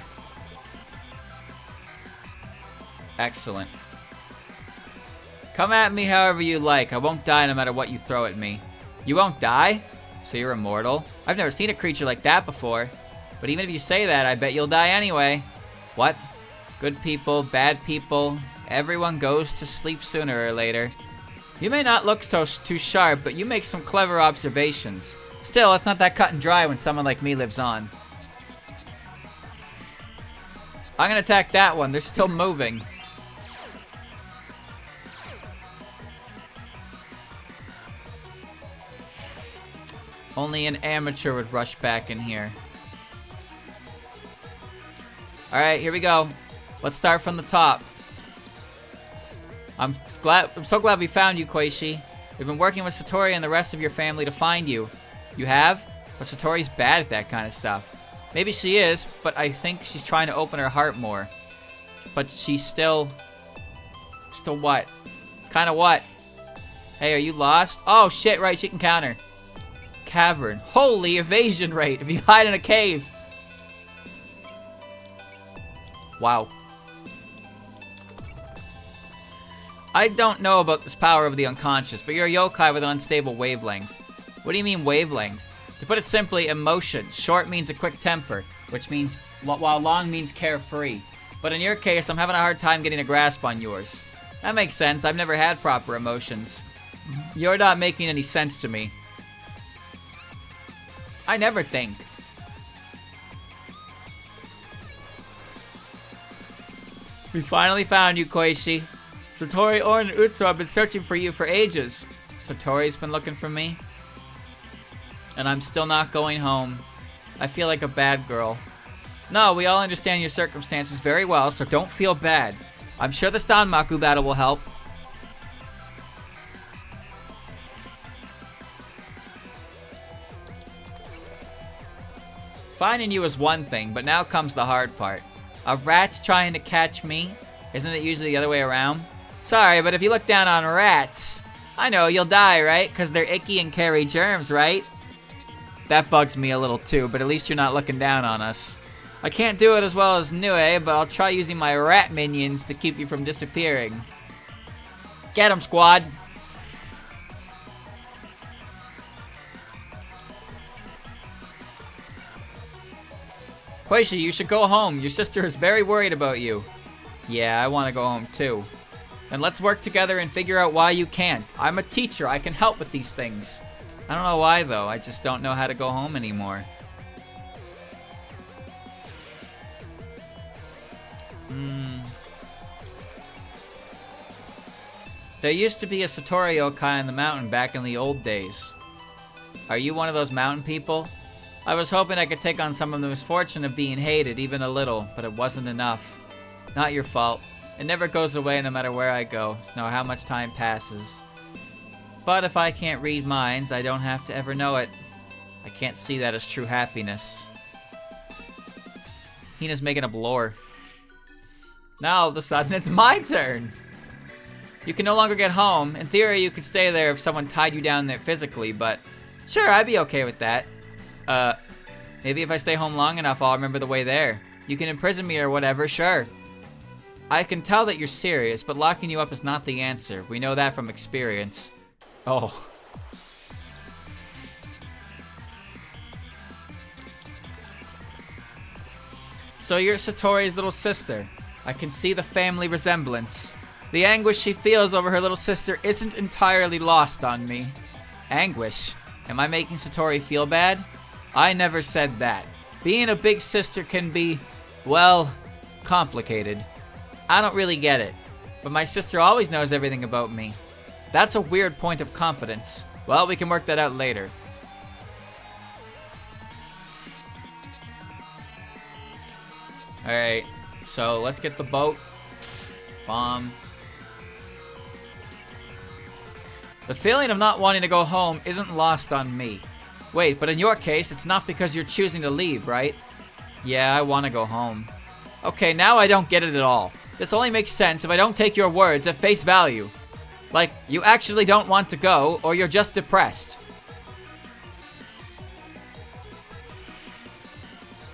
Excellent. Come at me however you like. I won't die no matter what you throw at me. You won't die? So you're immortal? I've never seen a creature like that before. But even if you say that, I bet you'll die anyway. What? Good people, bad people, everyone goes to sleep sooner or later. You may not look too sharp, but you make some clever observations. Still, it's not that cut and dry when someone like me lives on. I'm gonna attack that one. They're still moving. Only an amateur would rush back in here. Alright, here we go. Let's start from the top. I'm so glad we found you, Skoishi. We've been working with Satori and the rest of your family to find you. You have? But Satori's bad at that kind of stuff. Maybe she is, but I think she's trying to open her heart more. But she's still what? Kinda what? Hey, are you lost? Oh shit, right, she can counter. Cavern. Holy evasion rate if you hide in a cave. Wow. I don't know about this power of the unconscious, but you're a yokai with an unstable wavelength. What do you mean wavelength? To put it simply, emotion. Short means a quick temper, which means, while long means carefree. But in your case, I'm having a hard time getting a grasp on yours. That makes sense. I've never had proper emotions. You're not making any sense to me. I never think. We finally found you, Skoishi. Satori, Orin, and Utsu have been searching for you for ages. Satori's been looking for me. And I'm still not going home. I feel like a bad girl. No, we all understand your circumstances very well, so don't feel bad. I'm sure the Stanmaku battle will help. Finding you is one thing, but now comes the hard part. A rat's trying to catch me? Isn't it usually the other way around? Sorry, but if you look down on rats, I know you'll die, right? Because they're icky and carry germs, right? That bugs me a little too, but at least you're not looking down on us. I can't do it as well as Nue, but I'll try using my rat minions to keep you from disappearing. Get 'em, squad! Skoishi, you should go home. Your sister is very worried about you. Yeah, I want to go home too. Then let's work together and figure out why you can't. I'm a teacher. I can help with these things. I don't know why though. I just don't know how to go home anymore. There used to be a Satori yokai in the mountain back in the old days. Are you one of those mountain people? I was hoping I could take on some of the misfortune of being hated, even a little, but it wasn't enough. Not your fault. It never goes away no matter where I go, no matter how much time passes. But if I can't read minds, I don't have to ever know it. I can't see that as true happiness. Hina's making up lore. Now all of a sudden it's my turn! You can no longer get home. In theory, you could stay there if someone tied you down there physically, but sure, I'd be okay with that. Maybe if I stay home long enough, I'll remember the way there. You can imprison me or whatever, sure. I can tell that you're serious, but locking you up is not the answer. We know that from experience. Oh. So you're Satori's little sister. I can see the family resemblance. The anguish she feels over her little sister isn't entirely lost on me. Anguish? Am I making Satori feel bad? I never said that. Being a big sister can be, well, complicated. I don't really get it. But my sister always knows everything about me. That's a weird point of confidence. Well, we can work that out later. Alright, so let's get the boat. Bomb. The feeling of not wanting to go home isn't lost on me. Wait, but in your case, it's not because you're choosing to leave, right? Yeah, I want to go home. Okay, now I don't get it at all. This only makes sense if I don't take your words at face value. Like, you actually don't want to go, or you're just depressed.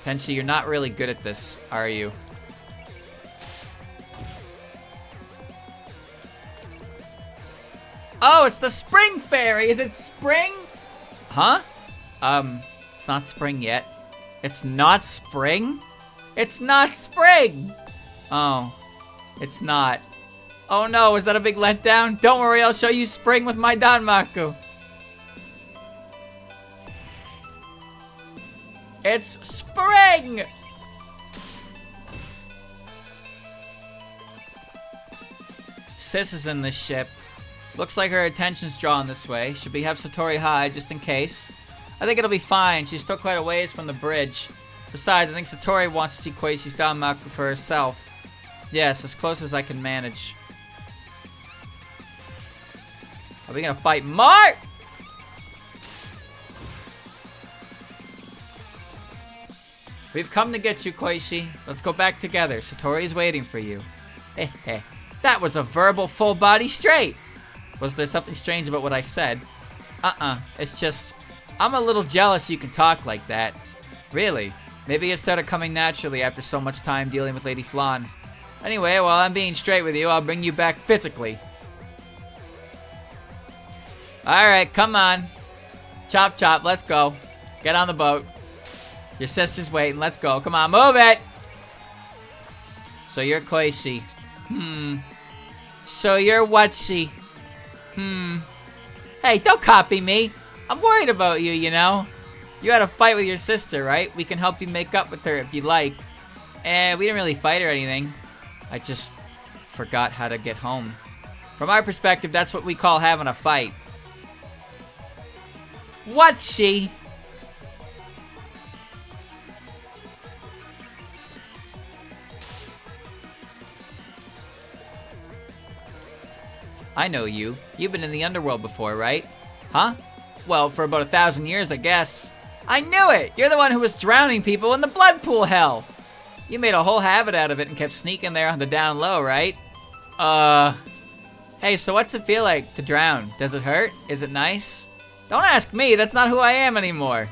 Tenchi, you're not really good at this, are you? Oh, it's the spring fairy! Is it spring? Huh? It's not spring yet. It's not spring? It's not spring! Oh, it's not. Oh no, is that a big letdown? Don't worry, I'll show you spring with my Danmaku. It's spring! Sis is in this ship. Looks like her attention's drawn this way. Should we have Satori hide just in case? I think it'll be fine. She's still quite a ways from the bridge. Besides, I think Satori wants to see Koishi's Danmaku for herself. Yes, as close as I can manage. Are we gonna fight more? We've come to get you, Skoishi. Let's go back together. Satori's waiting for you. Heh heh. That was a verbal full body straight. Was there something strange about what I said? It's just, I'm a little jealous you can talk like that. Really? Maybe it started coming naturally after so much time dealing with Lady Flan. Anyway, while I'm being straight with you, I'll bring you back physically. Alright, come on. Chop chop, let's go. Get on the boat. Your sister's waiting, let's go. Come on, move it! So you're Skoishi. So you're what's-she? Hey, don't copy me. I'm worried about you, you know. You had a fight with your sister, right? We can help you make up with her if you like. We didn't really fight or anything. I just forgot how to get home. From our perspective, that's what we call having a fight. What's-she? I know you. You've been in the underworld before, right? Huh? Well, for about 1,000 years, I guess. I knew it! You're the one who was drowning people in the blood pool hell! You made a whole habit out of it and kept sneaking there on the down low, right? Hey, so what's it feel like to drown? Does it hurt? Is it nice? Don't ask me, that's not who I am anymore.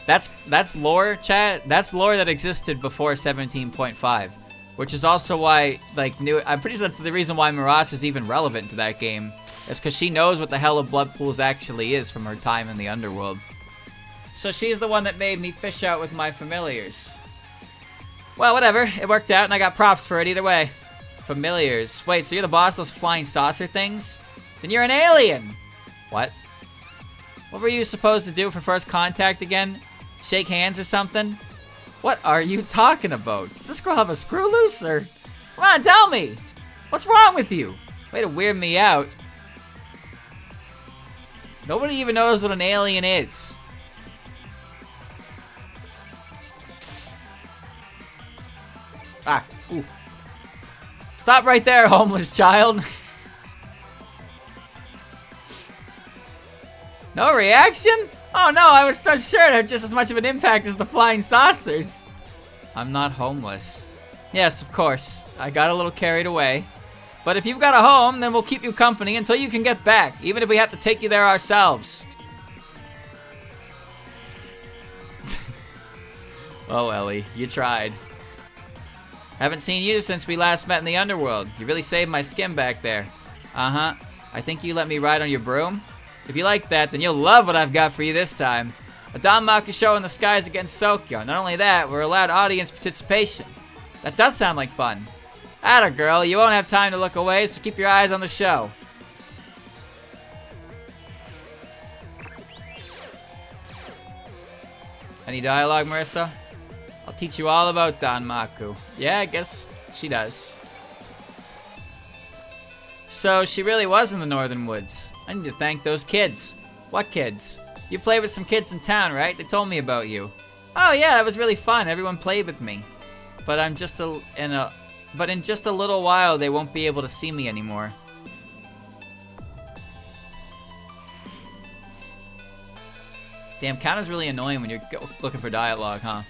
That's lore, chat. That's lore that existed before 17.5. Which is also why, like, I'm pretty sure that's the reason why Miras is even relevant to that game. It's because she knows what the hell a blood pools actually is from her time in the underworld. So she's the one that made me fish out with my familiars. Well, whatever. It worked out and I got props for it either way. Familiars. Wait, so you're the boss of those flying saucer things? Then you're an alien! What? What were you supposed to do for first contact again? Shake hands or something? What are you talking about? Does this girl have a screw loose, or? Come on, tell me! What's wrong with you? Way to weird me out. Nobody even knows what an alien is. Ah, ooh. Stop right there, homeless child. No reaction? Oh no, I was so sure it had just as much of an impact as the flying saucers. I'm not homeless. Yes, of course. I got a little carried away. But if you've got a home, then we'll keep you company until you can get back, even if we have to take you there ourselves. Oh, Ellie, you tried. Haven't seen you since we last met in the underworld. You really saved my skin back there. Uh-huh. I think you let me ride on your broom? If you like that, then you'll love what I've got for you this time. A Danmaku show in the skies against Sokyo. Not only that, we're allowed audience participation. That does sound like fun. Atta girl, you won't have time to look away, so keep your eyes on the show. Any dialogue, Marissa? I'll teach you all about Danmaku. Yeah, I guess she does. So, she really was in the Northern Woods. I need to thank those kids. What kids? You played with some kids in town, right? They told me about you. Oh yeah, that was really fun. Everyone played with me. But in just a little while, they won't be able to see me anymore. Damn, counter's really annoying when you're looking for dialogue, huh?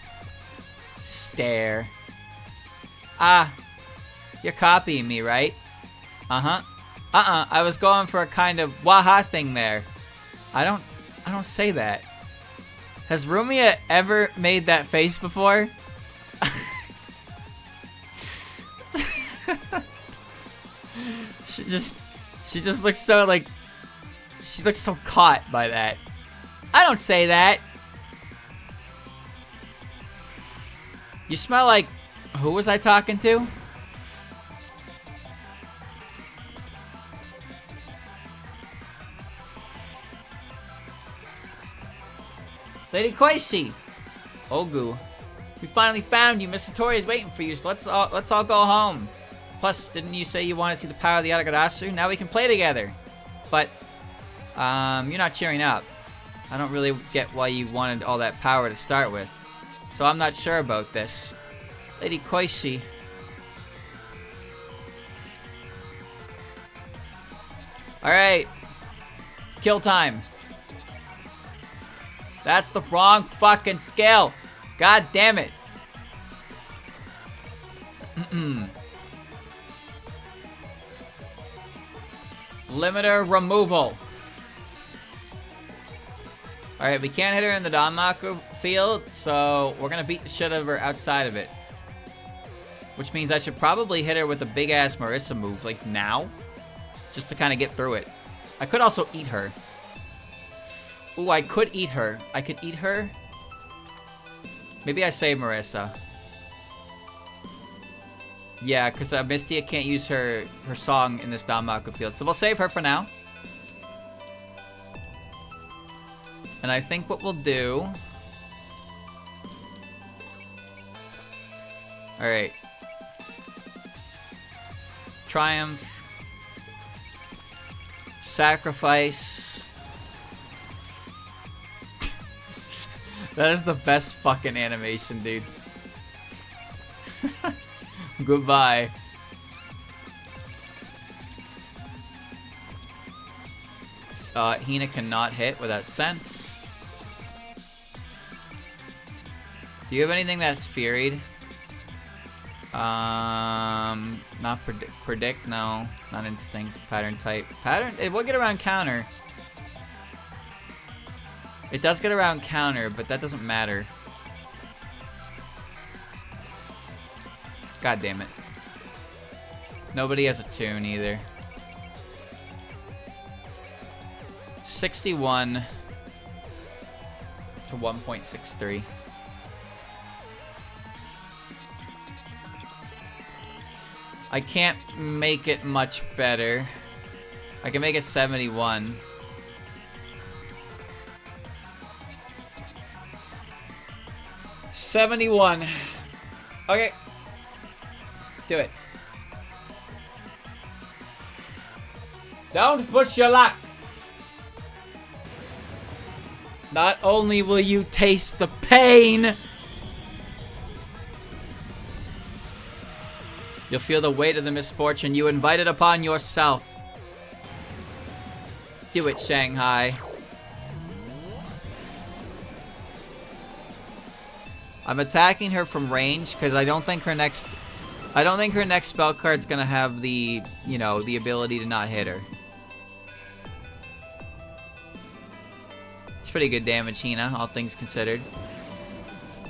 Stare. Ah, you're copying me, right? Uh-huh. I was going for a kind of waha thing there. I don't say that. Has Rumia ever made that face before? She just looks so like, she looks so caught by that. I don't say that. You smell like, who was I talking to? Lady Skoishi! Ogu. We finally found you. Miss Satori is waiting for you, so let's all go home. Plus, didn't you say you want to see the power of the Aragarasu? Now we can play together. But, you're not cheering up. I don't really get why you wanted all that power to start with. So I'm not sure about this. Lady Skoishi. Alright. It's kill time. That's the wrong fucking skill. God damn it. Limiter removal. Alright, we can't hit her in the Danmaku field, so we're gonna beat the shit out of her outside of it. Which means I should probably hit her with a big-ass Marissa move, like now. Just to kind of get through it. I could also eat her. Ooh, I could eat her. I could eat her. Maybe I save Marissa. Yeah, because Mistia can't use her song in this Danmaku field. So we'll save her for now. And I think what we'll do... Alright. Triumph. Sacrifice. That is the best fucking animation, dude. Goodbye. Hina cannot hit without sense. Do you have anything that's furied? Not predict, no. Not instinct, pattern type. Pattern, it will get around counter. It does get around counter, but that doesn't matter. God damn it. Nobody has a tune either. 61 to 1.63. I can't make it much better. I can make it 71. $71. Okay. Do it. Don't push your luck. Not only will you taste the pain, you'll feel the weight of the misfortune you invited upon yourself. Do it, Shanghai. I'm attacking her from range because I don't think her next spell card's gonna have the, you know, the ability to not hit her. It's pretty good damage, Hina, all things considered.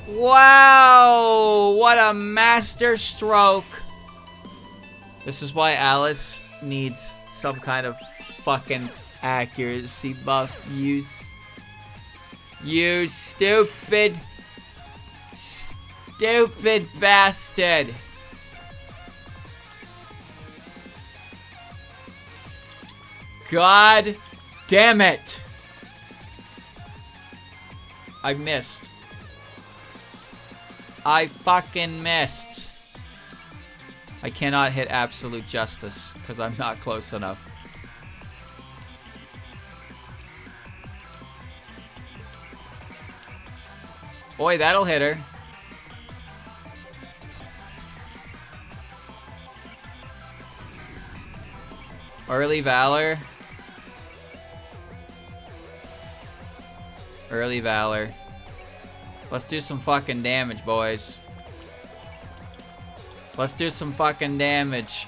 Wow! What a master stroke! This is why Alice needs some kind of fucking accuracy buff. You stupid bastard. God damn it. I missed. I fucking missed. I cannot hit absolute justice because I'm not close enough. Boy, that'll hit her. Early Valor. Early Valor. Let's do some fucking damage, boys. Let's do some fucking damage.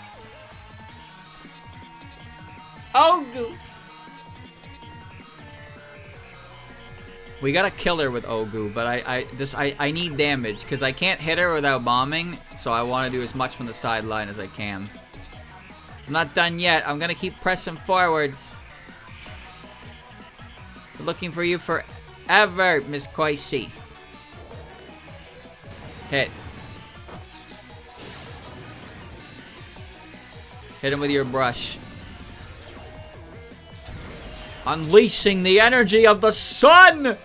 Oh! We gotta kill her with Ogu, but I need damage because I can't hit her without bombing, so I want to do as much from the sideline as I can. I'm not done yet. I'm gonna keep pressing forwards. We're looking for you forever, Miss Skoishi. Hit. Hit him with your brush. Unleashing the energy of the sun!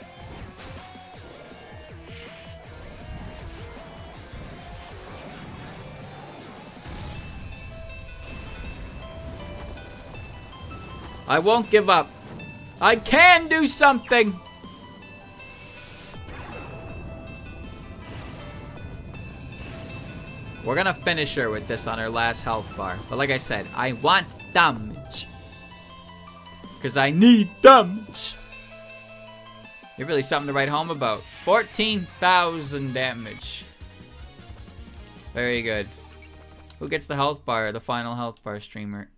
I won't give up. I can do something! We're gonna finish her with this on her last health bar. But like I said, I want damage. Because I need damage. You're really something to write home about. 14,000 damage. Very good. Who gets the health bar? The final health bar streamer.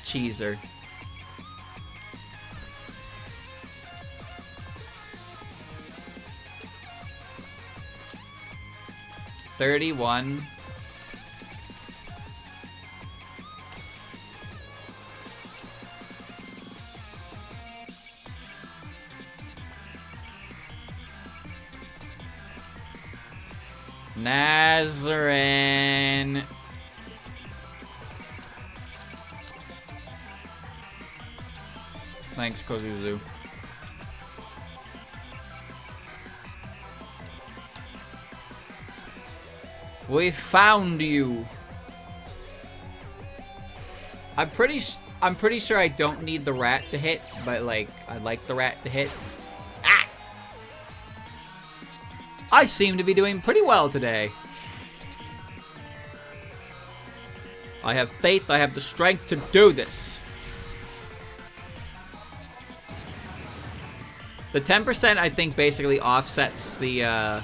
Cheeser. $31. Nazarin. Thanks, Kozuzu. We found you. I'm pretty sure I don't need the rat to hit, but like I'd like the rat to hit. Ah! I seem to be doing pretty well today. I have faith, I have the strength to do this. The 10% I think basically offsets the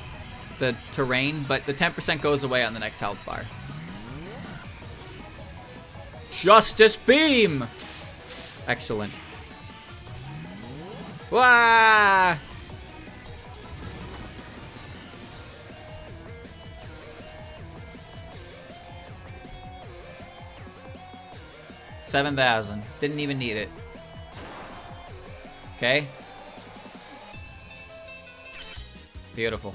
terrain, but the 10% goes away on the next health bar. Justice Beam! Excellent. Wah! $7,000. Didn't even need it. Okay. Beautiful.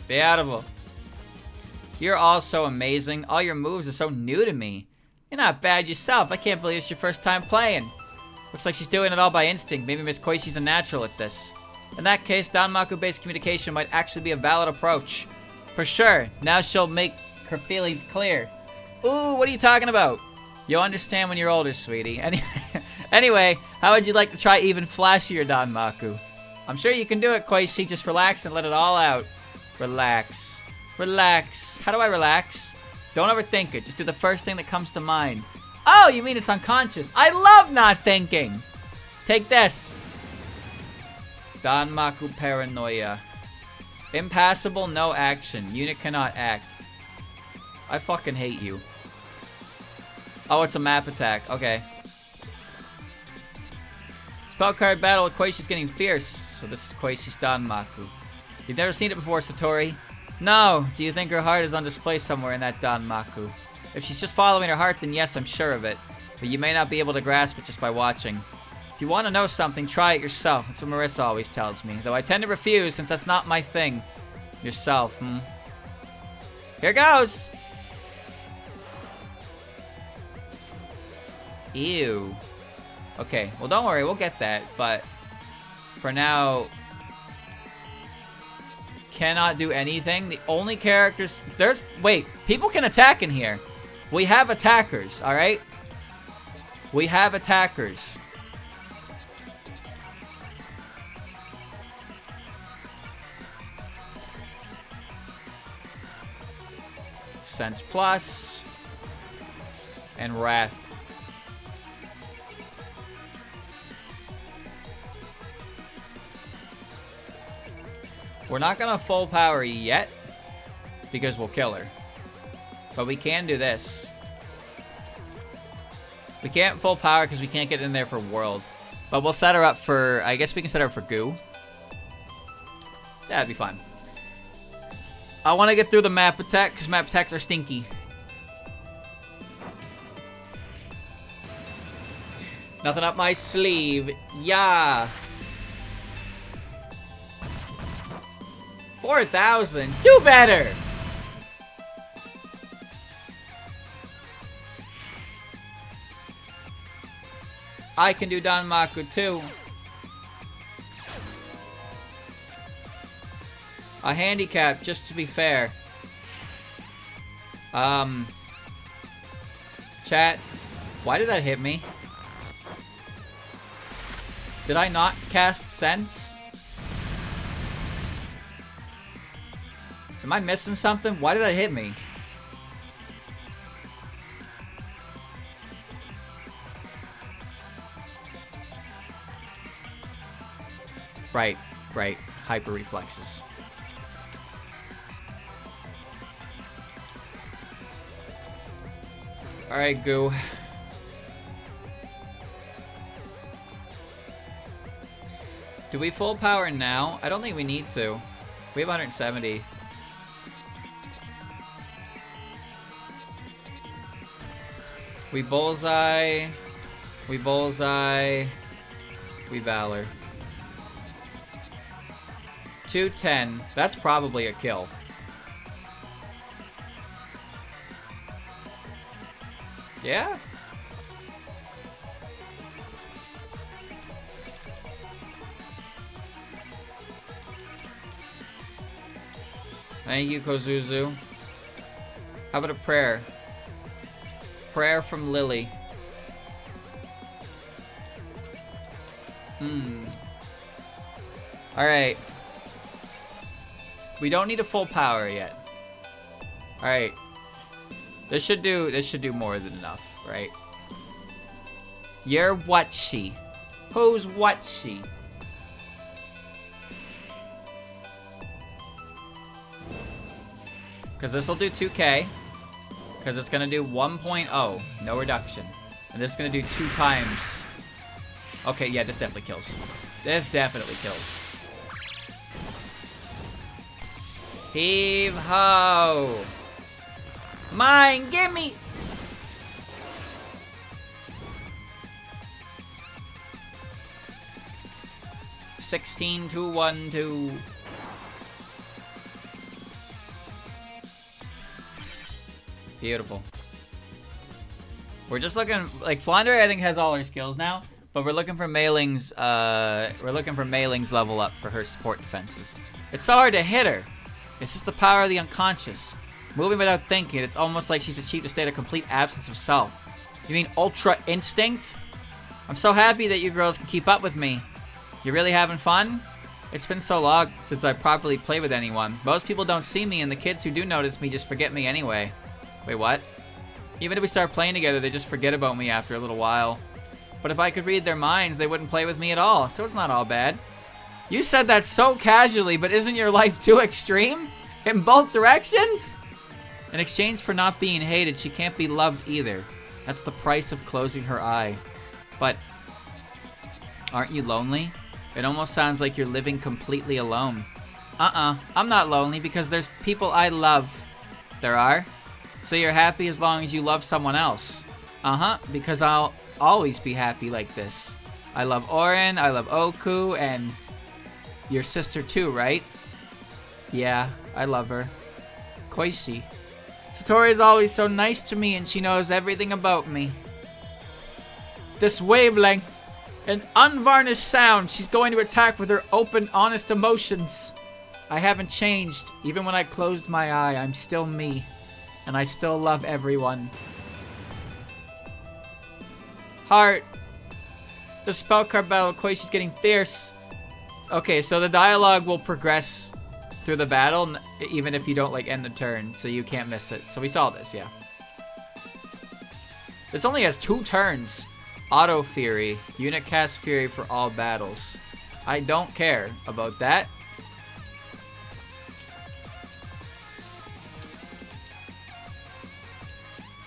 Beautiful. You're all so amazing. All your moves are so new to me. You're not bad yourself. I can't believe it's your first time playing. Looks like she's doing it all by instinct. Maybe Miss Koishi's a natural at this. In that case, Danmaku-based communication might actually be a valid approach. For sure. Now she'll make her feelings clear. Ooh, what are you talking about? You'll understand when you're older, sweetie. Anyway, how would you like to try even flashier Danmaku? I'm sure you can do it, Koishi. Just relax and let it all out. Relax. Relax. How do I relax? Don't overthink it. Just do the first thing that comes to mind. Oh, you mean it's unconscious? I love not thinking. Take this. Danmaku Paranoia. Impassable, no action. Unit cannot act. I fucking hate you. Oh, it's a map attack. Okay. Spell card battle with Koishi's getting fierce. So this is Koishi's Danmaku. You've never seen it before, Satori? No. Do you think her heart is on display somewhere in that Danmaku? If she's just following her heart, then yes, I'm sure of it. But you may not be able to grasp it just by watching. If you want to know something, try it yourself. That's what Marissa always tells me. Though I tend to refuse since that's not my thing. Yourself, hmm? Here goes! Ew. Okay, well don't worry, we'll get that, but for now, cannot do anything. The only characters, wait, people can attack in here. We have attackers, alright? We have attackers. Sense Plus and Wrath. We're not gonna full power yet because we'll kill her. But we can do this. We can't full power because we can't get in there for World. But we'll set her up for, I guess we can set her up for Goo. That'd be fun. I want to get through the map attack because map attacks are stinky. Nothing up my sleeve. Yeah. 4,000. Do better. I can do Danmaku too. A handicap, just to be fair. Chat, why did that hit me? Did I not cast Sense? Am I missing something? Why did that hit me? Right, right. Hyper reflexes. Alright, Goo. Do we full power now? I don't think we need to. We have 170. We bullseye. We bullseye. We valor. 210. That's probably a kill. Yeah? Thank you, Kozuzu. How about a prayer? Prayer from Lily. Alright. We don't need a full power yet. Alright. This should do more than enough, right? You're what she? Who's what she? Because this will do 2k. Because it's going to do 1.0. No reduction. And this is going to do 2 times. Okay, yeah, this definitely kills. This definitely kills. Heave ho! Mine, gimme! $16 to 1 2. Beautiful. We're just looking like Flounder. I think has all her skills now, but we're looking for Mailing's. We're looking for Mailing's level up for her support defenses. It's so hard to hit her. It's just the power of the unconscious. Moving without thinking, it's almost like she's achieved a state of complete absence of self. You mean Ultra Instinct? I'm so happy that you girls can keep up with me. You really having fun? It's been so long since I properly played with anyone. Most people don't see me, and the kids who do notice me just forget me anyway. Wait, what? Even if we start playing together, they just forget about me after a little while. But if I could read their minds, they wouldn't play with me at all, so it's not all bad. You said that so casually, but isn't your life too extreme? In both directions? In exchange for not being hated, she can't be loved either. That's the price of closing her eye. But aren't you lonely? It almost sounds like you're living completely alone. I'm not lonely because there's people I love. There are? So you're happy as long as you love someone else. Because I'll always be happy like this. I love Orin, I love Oku, and your sister too, right? Yeah, I love her. Skoishi. Satori is always so nice to me and she knows everything about me. This wavelength, an unvarnished sound, she's going to attack with her open, honest emotions. I haven't changed. Even when I closed my eye, I'm still me. And I still love everyone. Heart. The spell card battle, Koishi's getting fierce. Okay, so the dialogue will progress through the battle, even if you don't, like, end the turn, so you can't miss it. So we saw this, yeah. This only has 2 turns. Auto Fury. Unit cast Fury for all battles. I don't care about that.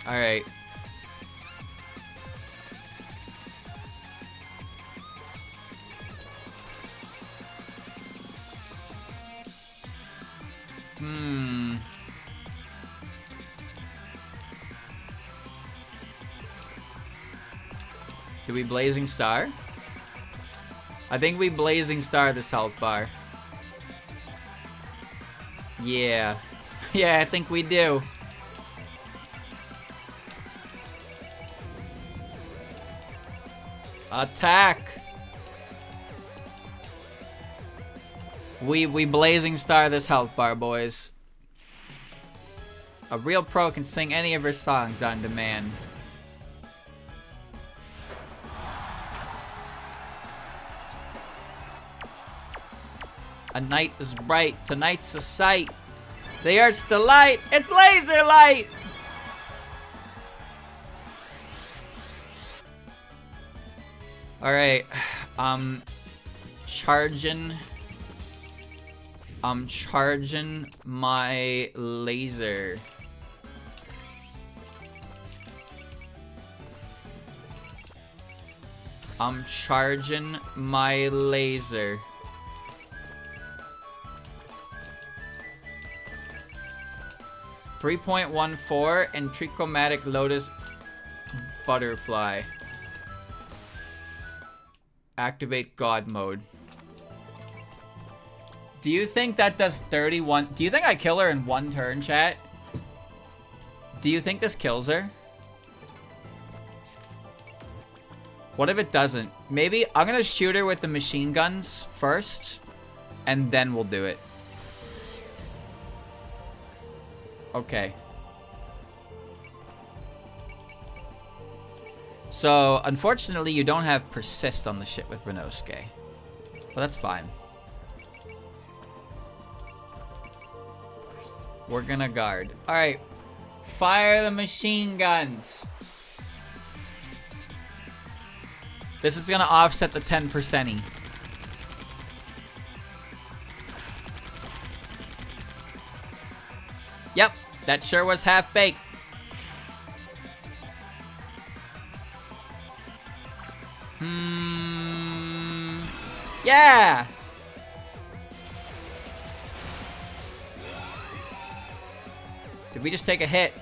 Alright. Do we Blazing Star? I think we Blazing Star this health bar. Yeah. Yeah, I think we do. Attack! We Blazing Star this health bar, boys. A real pro can sing any of her songs on demand. A night is bright, tonight's a sight. The Earth's delight. It's laser light. All right. Charging. I'm charging my laser. I'm charging my laser. .14 and Trichromatic Lotus Butterfly. Activate God mode. Do you think that does 31? Do you think I kill her in one turn, chat? Do you think this kills her? What if it doesn't? Maybe I'm gonna shoot her with the machine guns first, and then we'll do it. Okay. So, unfortunately, you don't have persist on the shit with Renosuke. But that's fine. We're gonna guard. Alright. Fire the machine guns. This is gonna offset the 10%-y. Yep, that sure was half-baked. Yeah! Did we just take a hit?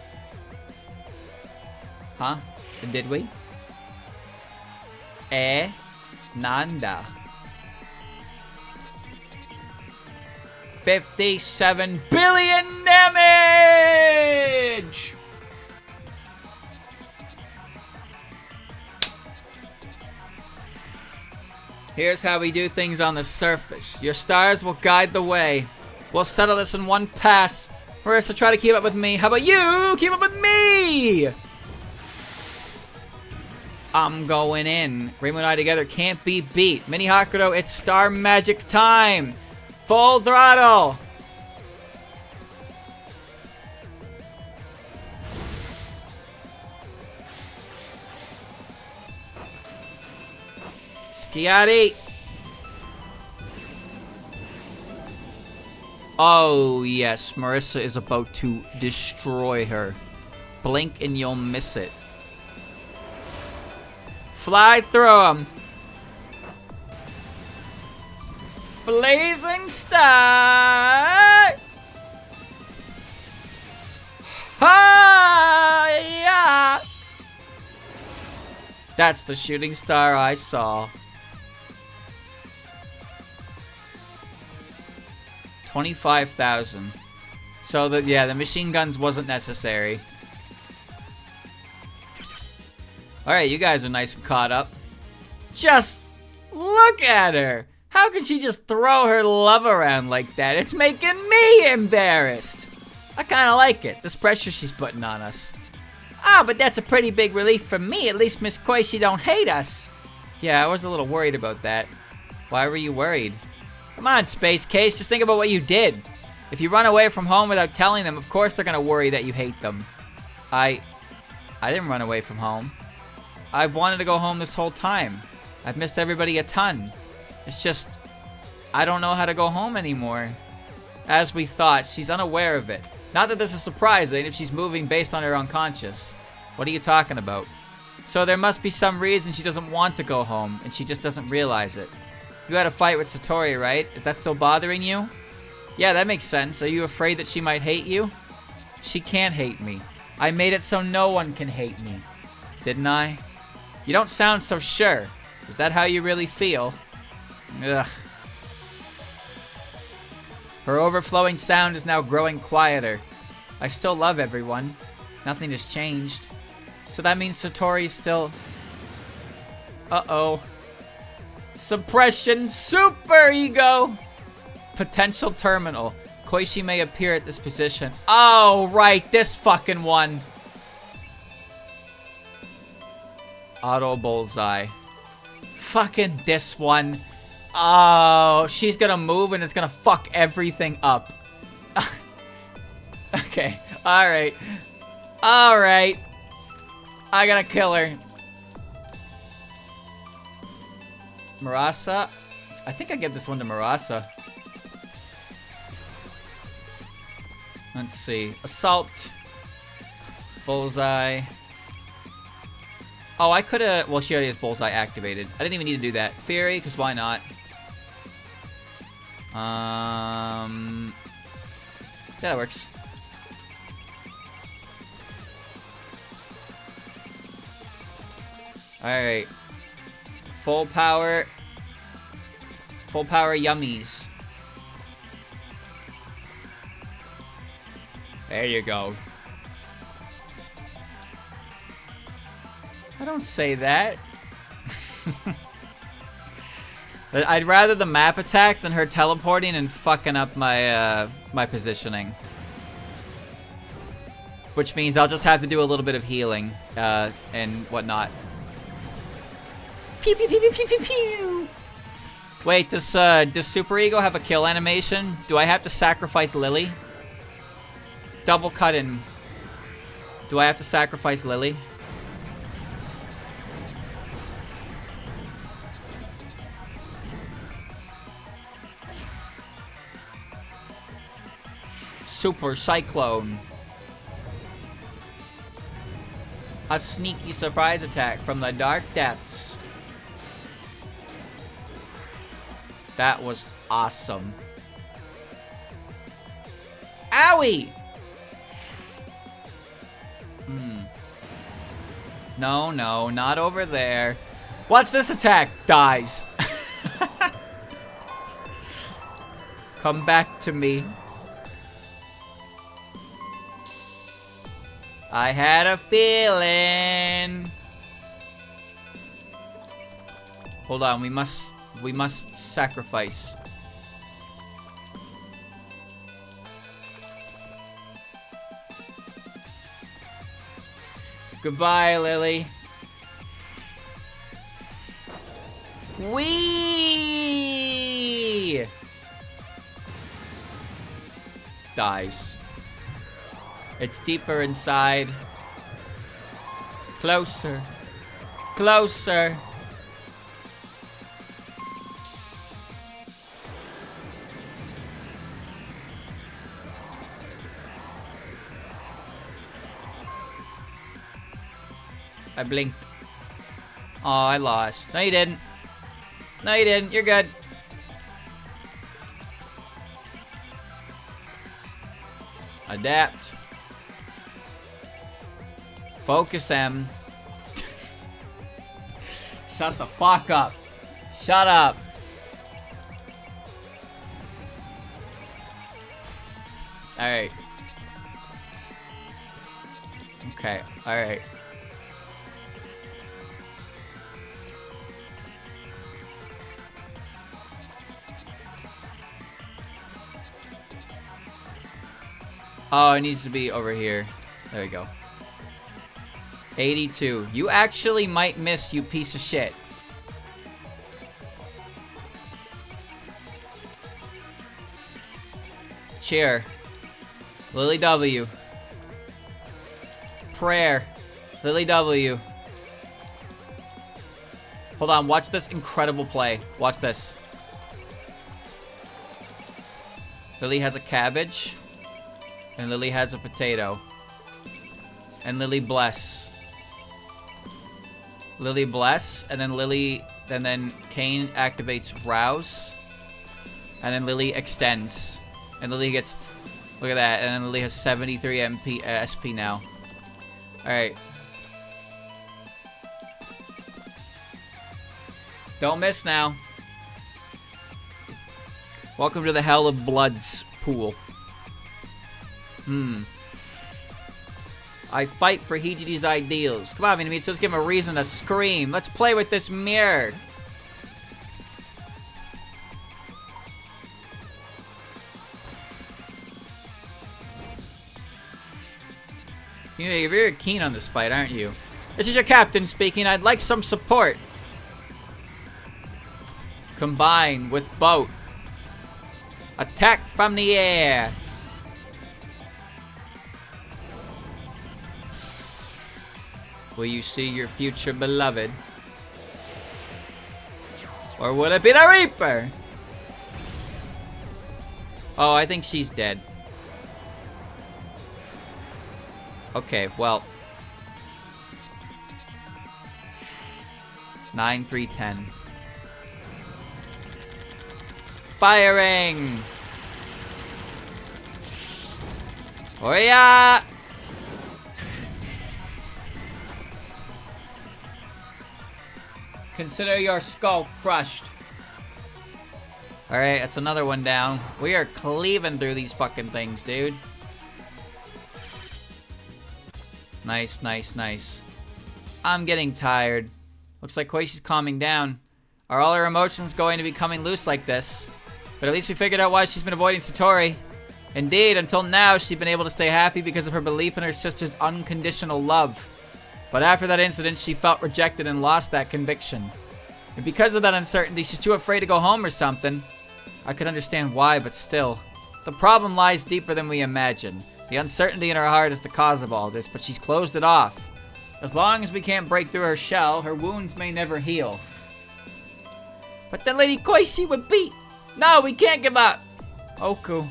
Huh? Did we? Nanda. 57 billion damage! Here's how we do things on the surface. Your stars will guide the way. We'll settle this in one pass. Marissa, try to keep up with me. How about you? Keep up with me! I'm going in. Rainbow and I together can't be beat. Mini Hakudo, it's star magic time. Full throttle. Skiati. Oh, yes. Marissa is about to destroy her. Blink and you'll miss it. Fly through him. Blazing star. Ha! Yeah. That's the shooting star I saw. 25,000. So the machine guns wasn't necessary. Alright, you guys are nice and caught up. Just look at her! How can she just throw her love around like that? It's making me embarrassed! I kinda like it, this pressure she's putting on us. Ah, but that's a pretty big relief for me. At least Miss Skoishi don't hate us. Yeah, I was a little worried about that. Why were you worried? Come on, Space Case, just think about what you did. If you run away from home without telling them, of course they're gonna worry that you hate them. I didn't run away from home. I've wanted to go home this whole time. I've missed everybody a ton. It's just, I don't know how to go home anymore. As we thought, she's unaware of it. Not that this is surprising if she's moving based on her unconscious. What are you talking about? So there must be some reason she doesn't want to go home, and she just doesn't realize it. You had a fight with Satori, right? Is that still bothering you? Yeah, that makes sense. Are you afraid that she might hate you? She can't hate me. I made it so no one can hate me. Didn't I? You don't sound so sure. Is that how you really feel? Ugh. Her overflowing sound is now growing quieter. I still love everyone. Nothing has changed. So that means Satori is still... Uh-oh. Suppression super ego. Potential terminal. Koishi may appear at this position. Oh, right. This fucking one. Auto bullseye. Fucking this one. Oh, she's gonna move and it's gonna fuck everything up. Okay. Alright. Alright. I gotta kill her. Marasa. I think I give this one to Marasa. Let's see. Assault. Bullseye. Oh, I could've... Well, she already has Bullseye activated. I didn't even need to do that. Fury, because why not? Yeah, that works. Alright. Full power. Full power yummies. There you go. I don't say that. I'd rather the map attack than her teleporting and fucking up my my positioning. Which means I'll just have to do a little bit of healing and whatnot. Pew pew pew pew pew pew pew. Wait, does Super Ego have a kill animation? Do I have to sacrifice Lily? Double cut in. Do I have to sacrifice Lily? Super Cyclone. A sneaky surprise attack from the dark depths. That was awesome. Owie! No, no, not over there. What's this attack? Dies. Come back to me. I had a feeling. Hold on, we must sacrifice. Goodbye, Lily. Whee! Dies. It's deeper inside. Closer. Closer. I blinked. Oh, I lost. No, you didn't. No, you didn't. You're good. Adapt. Focus M. Shut the fuck up. Shut up. Alright. Okay, alright. Oh, it needs to be over here. There we go. 82. You actually might miss, you piece of shit. Cheer. Lily W. Prayer. Lily W. Hold on, watch this incredible play. Watch this. Lily has a cabbage. And Lily has a potato. And Lily bless. Lily bless, and then Lily, and then Kane activates rouse. And then Lily extends. And Lily gets, look at that, and then Lily has 73 SP now. Alright. Don't miss now. Welcome to the Hell of Bloods pool. I fight for Hijidi's ideals. Come on, Vietnamese, let's give him a reason to scream. Let's play with this mirror. You're very keen on this fight, aren't you? This is your captain speaking. I'd like some support. Combine with boat. Attack from the air. Will you see your future beloved? Or will it be the Reaper? Oh, I think she's dead. Okay, well. 9, 3, 10. Firing! Oh yeah! Consider your skull crushed. Alright, that's another one down. We are cleaving through these fucking things, dude. Nice, nice, nice. I'm getting tired. Looks like Koishi's calming down. Are all her emotions going to be coming loose like this? But at least we figured out why she's been avoiding Satori. Indeed, until now, she'd been able to stay happy because of her belief in her sister's unconditional love. But after that incident, she felt rejected and lost that conviction. And because of that uncertainty, she's too afraid to go home or something. I could understand why, but still. The problem lies deeper than we imagine. The uncertainty in her heart is the cause of all this, but she's closed it off. As long as we can't break through her shell, her wounds may never heal. But then Lady Koishi would beat. No, we can't give up. Oku.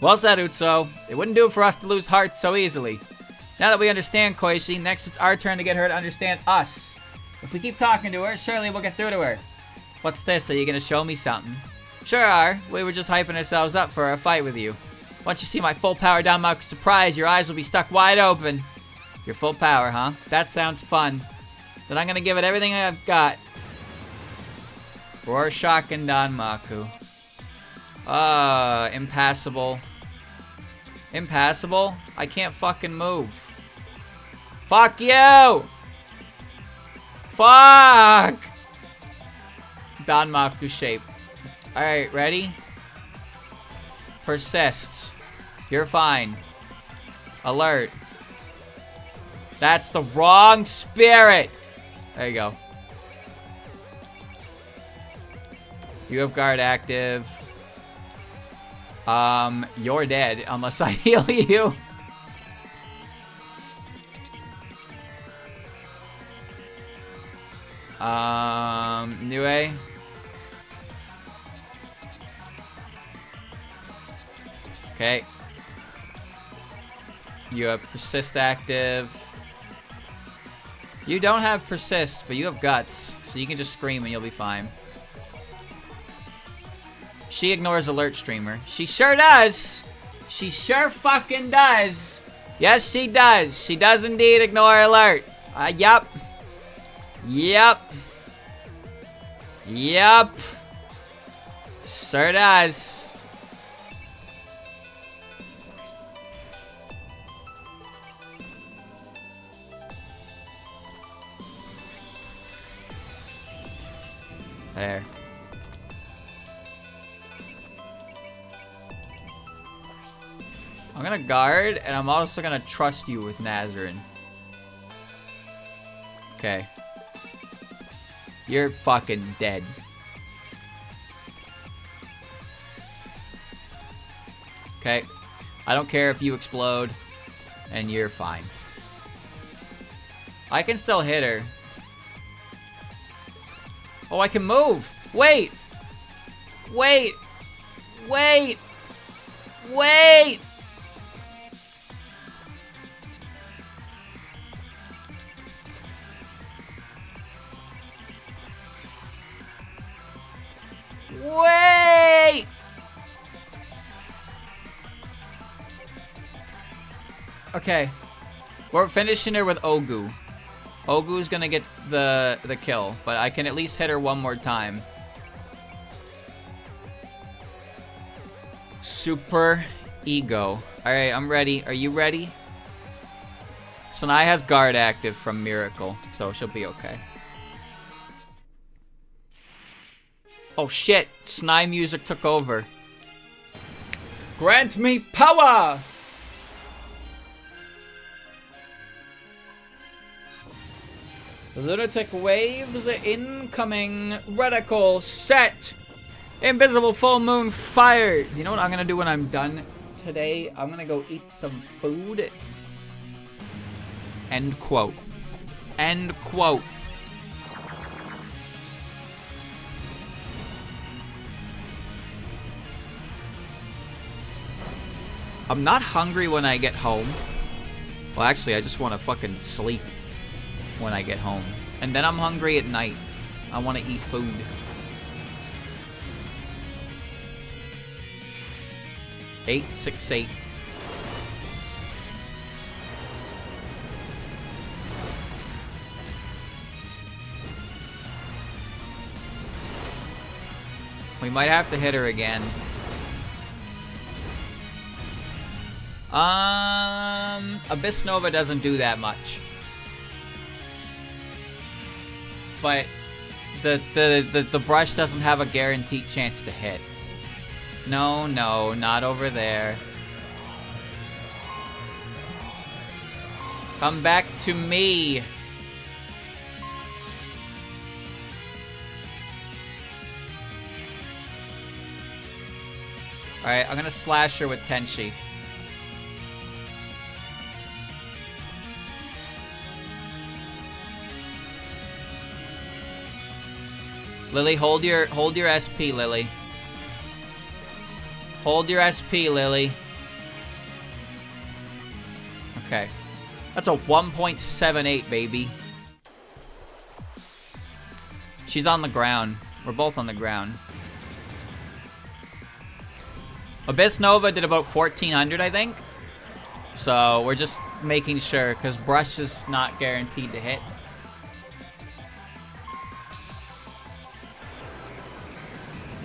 Well said, Utsu. It wouldn't do it for us to lose heart so easily. Now that we understand Koishi, next it's our turn to get her to understand us. If we keep talking to her, surely we'll get through to her. What's this? Are you gonna show me something? Sure are. We were just hyping ourselves up for a fight with you. Once you see my full power Danmaku surprise, your eyes will be stuck wide open. Your full power, huh? That sounds fun. Then I'm gonna give it everything I've got. Rorschach and Danmaku. Impassable. Impassable? I can't fucking move. Fuck you! Fuck! Danmaku shape. Alright, ready? Persist. You're fine. Alert. That's the wrong spirit! There you go. You have guard active. You're dead unless I heal you. Nue. Okay. You have persist active. You don't have persist, but you have guts, so you can just scream and you'll be fine. She ignores alert streamer. She sure does. She sure fucking does. Yes, she does. She does indeed ignore alert. Yup. Yup. Yup. Sure does. There. I'm gonna guard, and I'm also gonna trust you with Nazarene. Okay. You're fucking dead. Okay. I don't care if you explode, and you're fine. I can still hit her. Oh, I can move! Wait! Wait! Wait! Wait! Wait! Okay. We're finishing her with Ogu. Ogu's gonna get the kill, but I can at least hit her one more time. Super Ego. Alright, I'm ready. Are you ready? Sanai has guard active from Miracle, so she'll be okay. Oh shit, Sanai music took over. Grant me power! Lunatic waves incoming. Reticle set. Invisible full moon fired. You know what I'm gonna do when I'm done today? I'm gonna go eat some food. End quote. End quote. I'm not hungry when I get home. Well, actually, I just want to fucking sleep when I get home. And then I'm hungry at night. I want to eat food. Eight, 6, 8. We might have to hit her again. Abyss Nova doesn't do that much. But the brush doesn't have a guaranteed chance to hit. No, no, not over there. Come back to me. Alright, I'm gonna slash her with Tenshi. Lily, hold your SP, Lily. Hold your SP, Lily. Okay. That's a 1.78, baby. She's on the ground. We're both on the ground. Abyss Nova did about 1,400, I think. So we're just making sure, because Brush is not guaranteed to hit.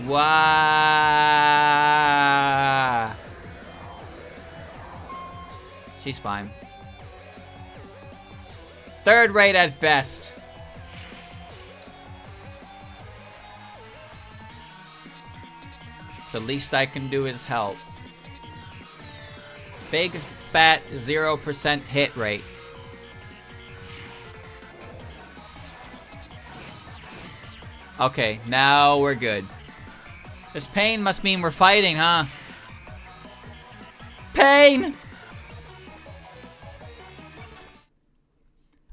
Wow. She's fine. Third rate at best. The least I can do is help. Big, fat, 0% hit rate. Okay, now we're good. This pain must mean we're fighting, huh? Pain!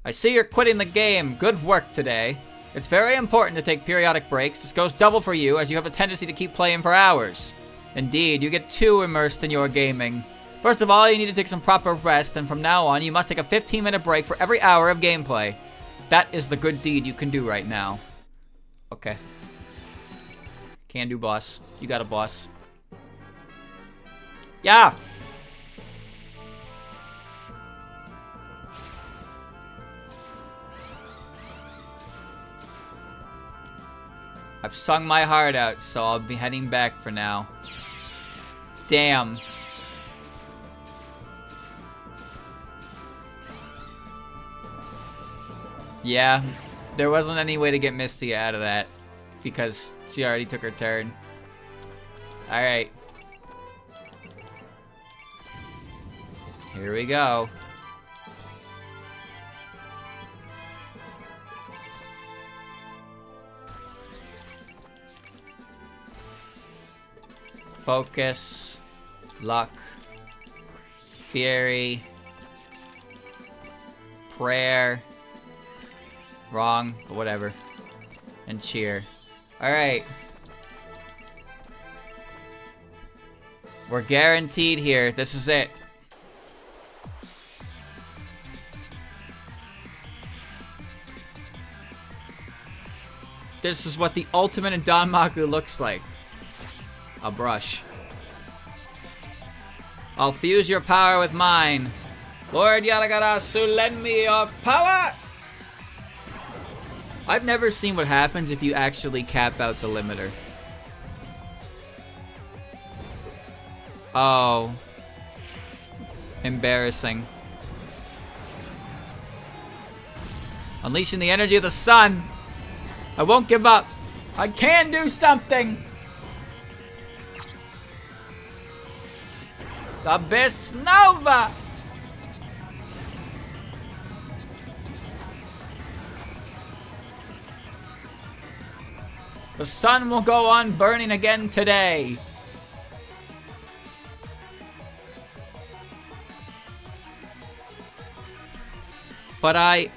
I see you're quitting the game. Good work today. It's very important to take periodic breaks. This goes double for you, as you have a tendency to keep playing for hours. Indeed, you get too immersed in your gaming. First of all, you need to take some proper rest, and from now on, you must take a 15-minute break for every hour of gameplay. That is the good deed you can do right now. Okay. Can do, boss. You got a boss. Yeah! I've sung my heart out, so I'll be heading back for now. Damn. Yeah, there wasn't any way to get Misty out of that, because she already took her turn. Alright. Here we go. Focus, luck, fury, prayer, wrong, but whatever, and cheer. Alright. We're guaranteed here. This is it. This is what the ultimate in Danmaku looks like. A brush. I'll fuse your power with mine. Lord Yaragarasu, lend me your power! I've never seen what happens if you actually cap out the limiter. Oh. Embarrassing. Unleashing the energy of the sun. I won't give up. I can do something! Abyss Nova! The sun will go on burning again today. But I...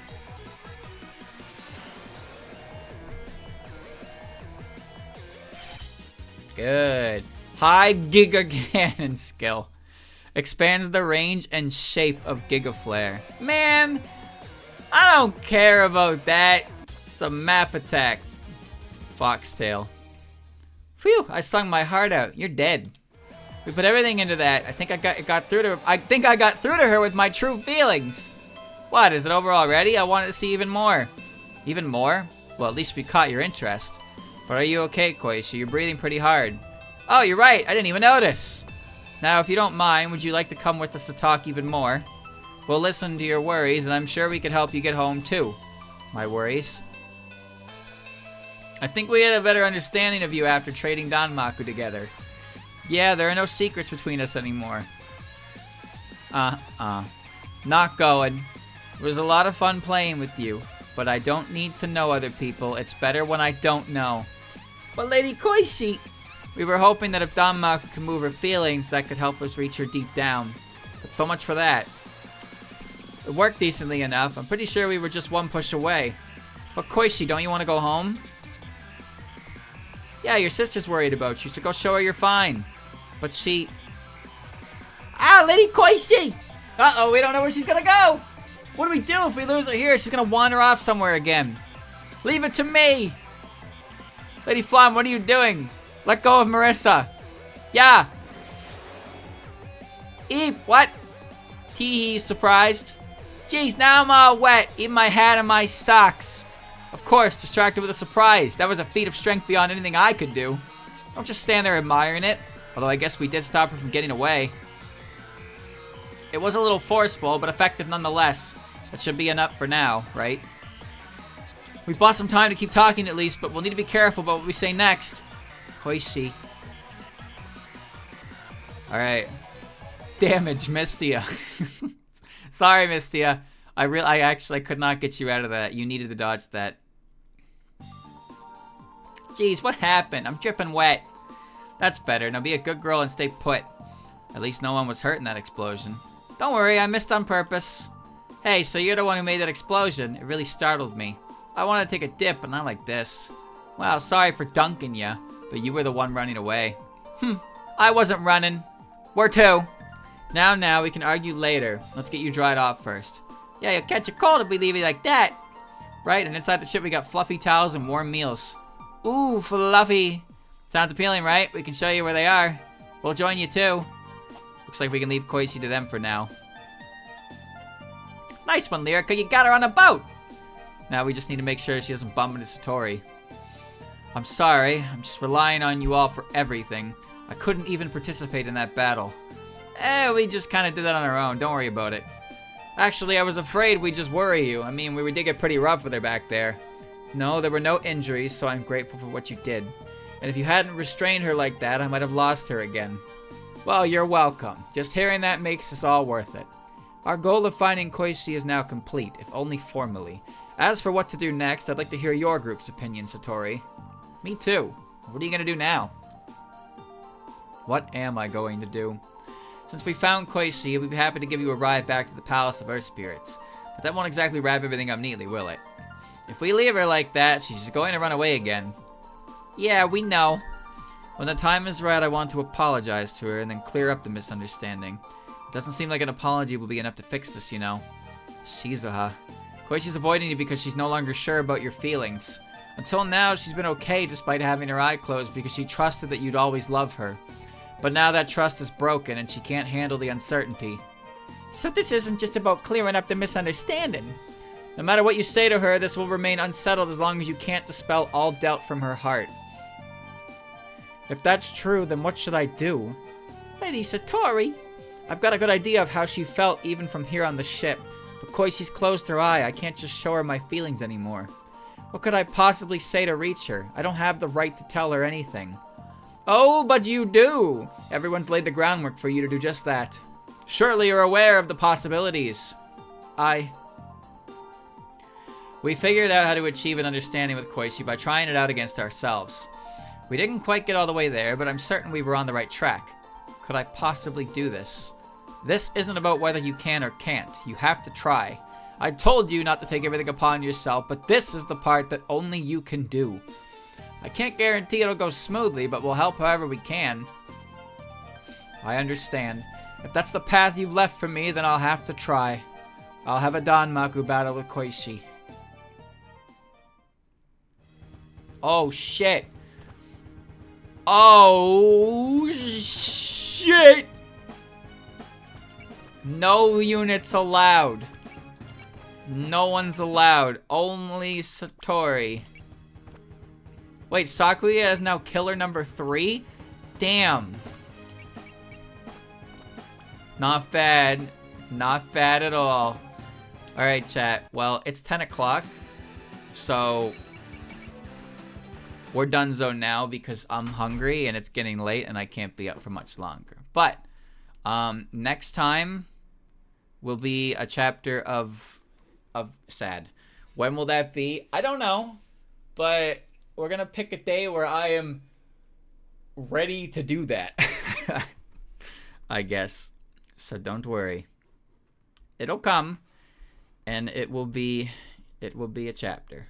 Good. High Giga Cannon skill. Expands the range and shape of Giga Flare. Man, I don't care about that. It's a map attack. Foxtail. Phew, I sung my heart out. You're dead. We put everything into that. I think I got through to her. I think I got through to her with my true feelings. What, is it over already? I wanted to see even more. Even more? Well, at least we caught your interest. But are you okay, Skoishi? You're breathing pretty hard. Oh, you're right. I didn't even notice. Now, if you don't mind, would you like to come with us to talk even more? We'll listen to your worries, and I'm sure we could help you get home, too. My worries? I think we had a better understanding of you after trading Danmaku together. Yeah, there are no secrets between us anymore. Not going. It was a lot of fun playing with you, but I don't need to know other people. It's better when I don't know. But Lady Skoishi, we were hoping that if Danmaku could move her feelings, that could help us reach her deep down. But so much for that. It worked decently enough. I'm pretty sure we were just one push away. But Skoishi, don't you want to go home? Yeah, your sister's worried about you, so go show her you're fine. But she... Ah, Lady Skoishi! Uh-oh, we don't know where she's gonna go! What do we do if we lose her here? She's gonna wander off somewhere again. Leave it to me! Lady Flam, what are you doing? Let go of Marissa. Yeah! Eep, what? Teehee's surprised. Jeez, now I'm all wet. Even my hat and my socks. Of course, distracted with a surprise. That was a feat of strength beyond anything I could do. Don't just stand there admiring it. Although I guess we did stop her from getting away. It was a little forceful, but effective nonetheless. That should be enough for now, right? We bought some time to keep talking at least, but we'll need to be careful about what we say next. Skoishi. Alright. Damage, Mistia. Sorry, Mistia. I actually could not get you out of that. You needed to dodge that. Jeez, what happened? I'm dripping wet. That's better. Now be a good girl and stay put. At least no one was hurt in that explosion. Don't worry, I missed on purpose. Hey, so you're the one who made that explosion. It really startled me. I wanted to take a dip, but not like this. Well, sorry for dunking ya, but you were the one running away. I wasn't running. Where to? Now, we can argue later. Let's get you dried off first. Yeah, you'll catch a cold if we leave you like that. Right, and inside the ship we got fluffy towels and warm meals. Ooh, fluffy. Sounds appealing, right? We can show you where they are. We'll join you too. Looks like we can leave Skoishi to them for now. Nice one, Lyrica. You got her on a boat. Now we just need to make sure she doesn't bump into Satori. I'm sorry. I'm just relying on you all for everything. I couldn't even participate in that battle. We just kind of did that on our own. Don't worry about it. Actually, I was afraid we'd just worry you. I mean, we did get pretty rough with her back there. No, there were no injuries, so I'm grateful for what you did. And if you hadn't restrained her like that, I might have lost her again. Well, you're welcome. Just hearing that makes us all worth it. Our goal of finding Skoishi is now complete, if only formally. As for what to do next, I'd like to hear your group's opinion, Satori. Me too. What are you going to do now? What am I going to do? Since we found Skoishi, we'd be happy to give you a ride back to the Palace of Earth Spirits. But that won't exactly wrap everything up neatly, will it? If we leave her like that, she's just going to run away again. Yeah, we know. When the time is right, I want to apologize to her and then clear up the misunderstanding. It doesn't seem like an apology will be enough to fix this, you know. Shizuha. Koishi's avoiding you because she's no longer sure about your feelings. Until now, she's been okay despite having her eye closed because she trusted that you'd always love her. But now that trust is broken and she can't handle the uncertainty. So this isn't just about clearing up the misunderstanding. No matter what you say to her, this will remain unsettled as long as you can't dispel all doubt from her heart. If that's true, then what should I do? Lady Satori, I've got a good idea of how she felt even from here on the ship. But Koishi's closed her eye. I can't just show her my feelings anymore. What could I possibly say to reach her? I don't have the right to tell her anything. Oh, but you do! Everyone's laid the groundwork for you to do just that. Surely you're aware of the possibilities. We figured out how to achieve an understanding with Skoishi by trying it out against ourselves. We didn't quite get all the way there, but I'm certain we were on the right track. Could I possibly do this? This isn't about whether you can or can't. You have to try. I told you not to take everything upon yourself, but this is the part that only you can do. I can't guarantee it'll go smoothly, but we'll help however we can. I understand. If that's the path you've left for me, then I'll have to try. I'll have a Danmaku battle with Skoishi. Oh, shit. Oh, shit. No units allowed. No one's allowed. Only Satori. Wait, Sakuya is now killer number 3? Damn. Not bad. Not bad at all. Alright, chat. Well, it's 10 o'clock. So, we're donezo now because I'm hungry and it's getting late and I can't be up for much longer. But, next time will be a chapter of Sad. When will that be? I don't know. But we're going to pick a day where I am ready to do that. I guess. So don't worry. It'll come. And it will be a chapter.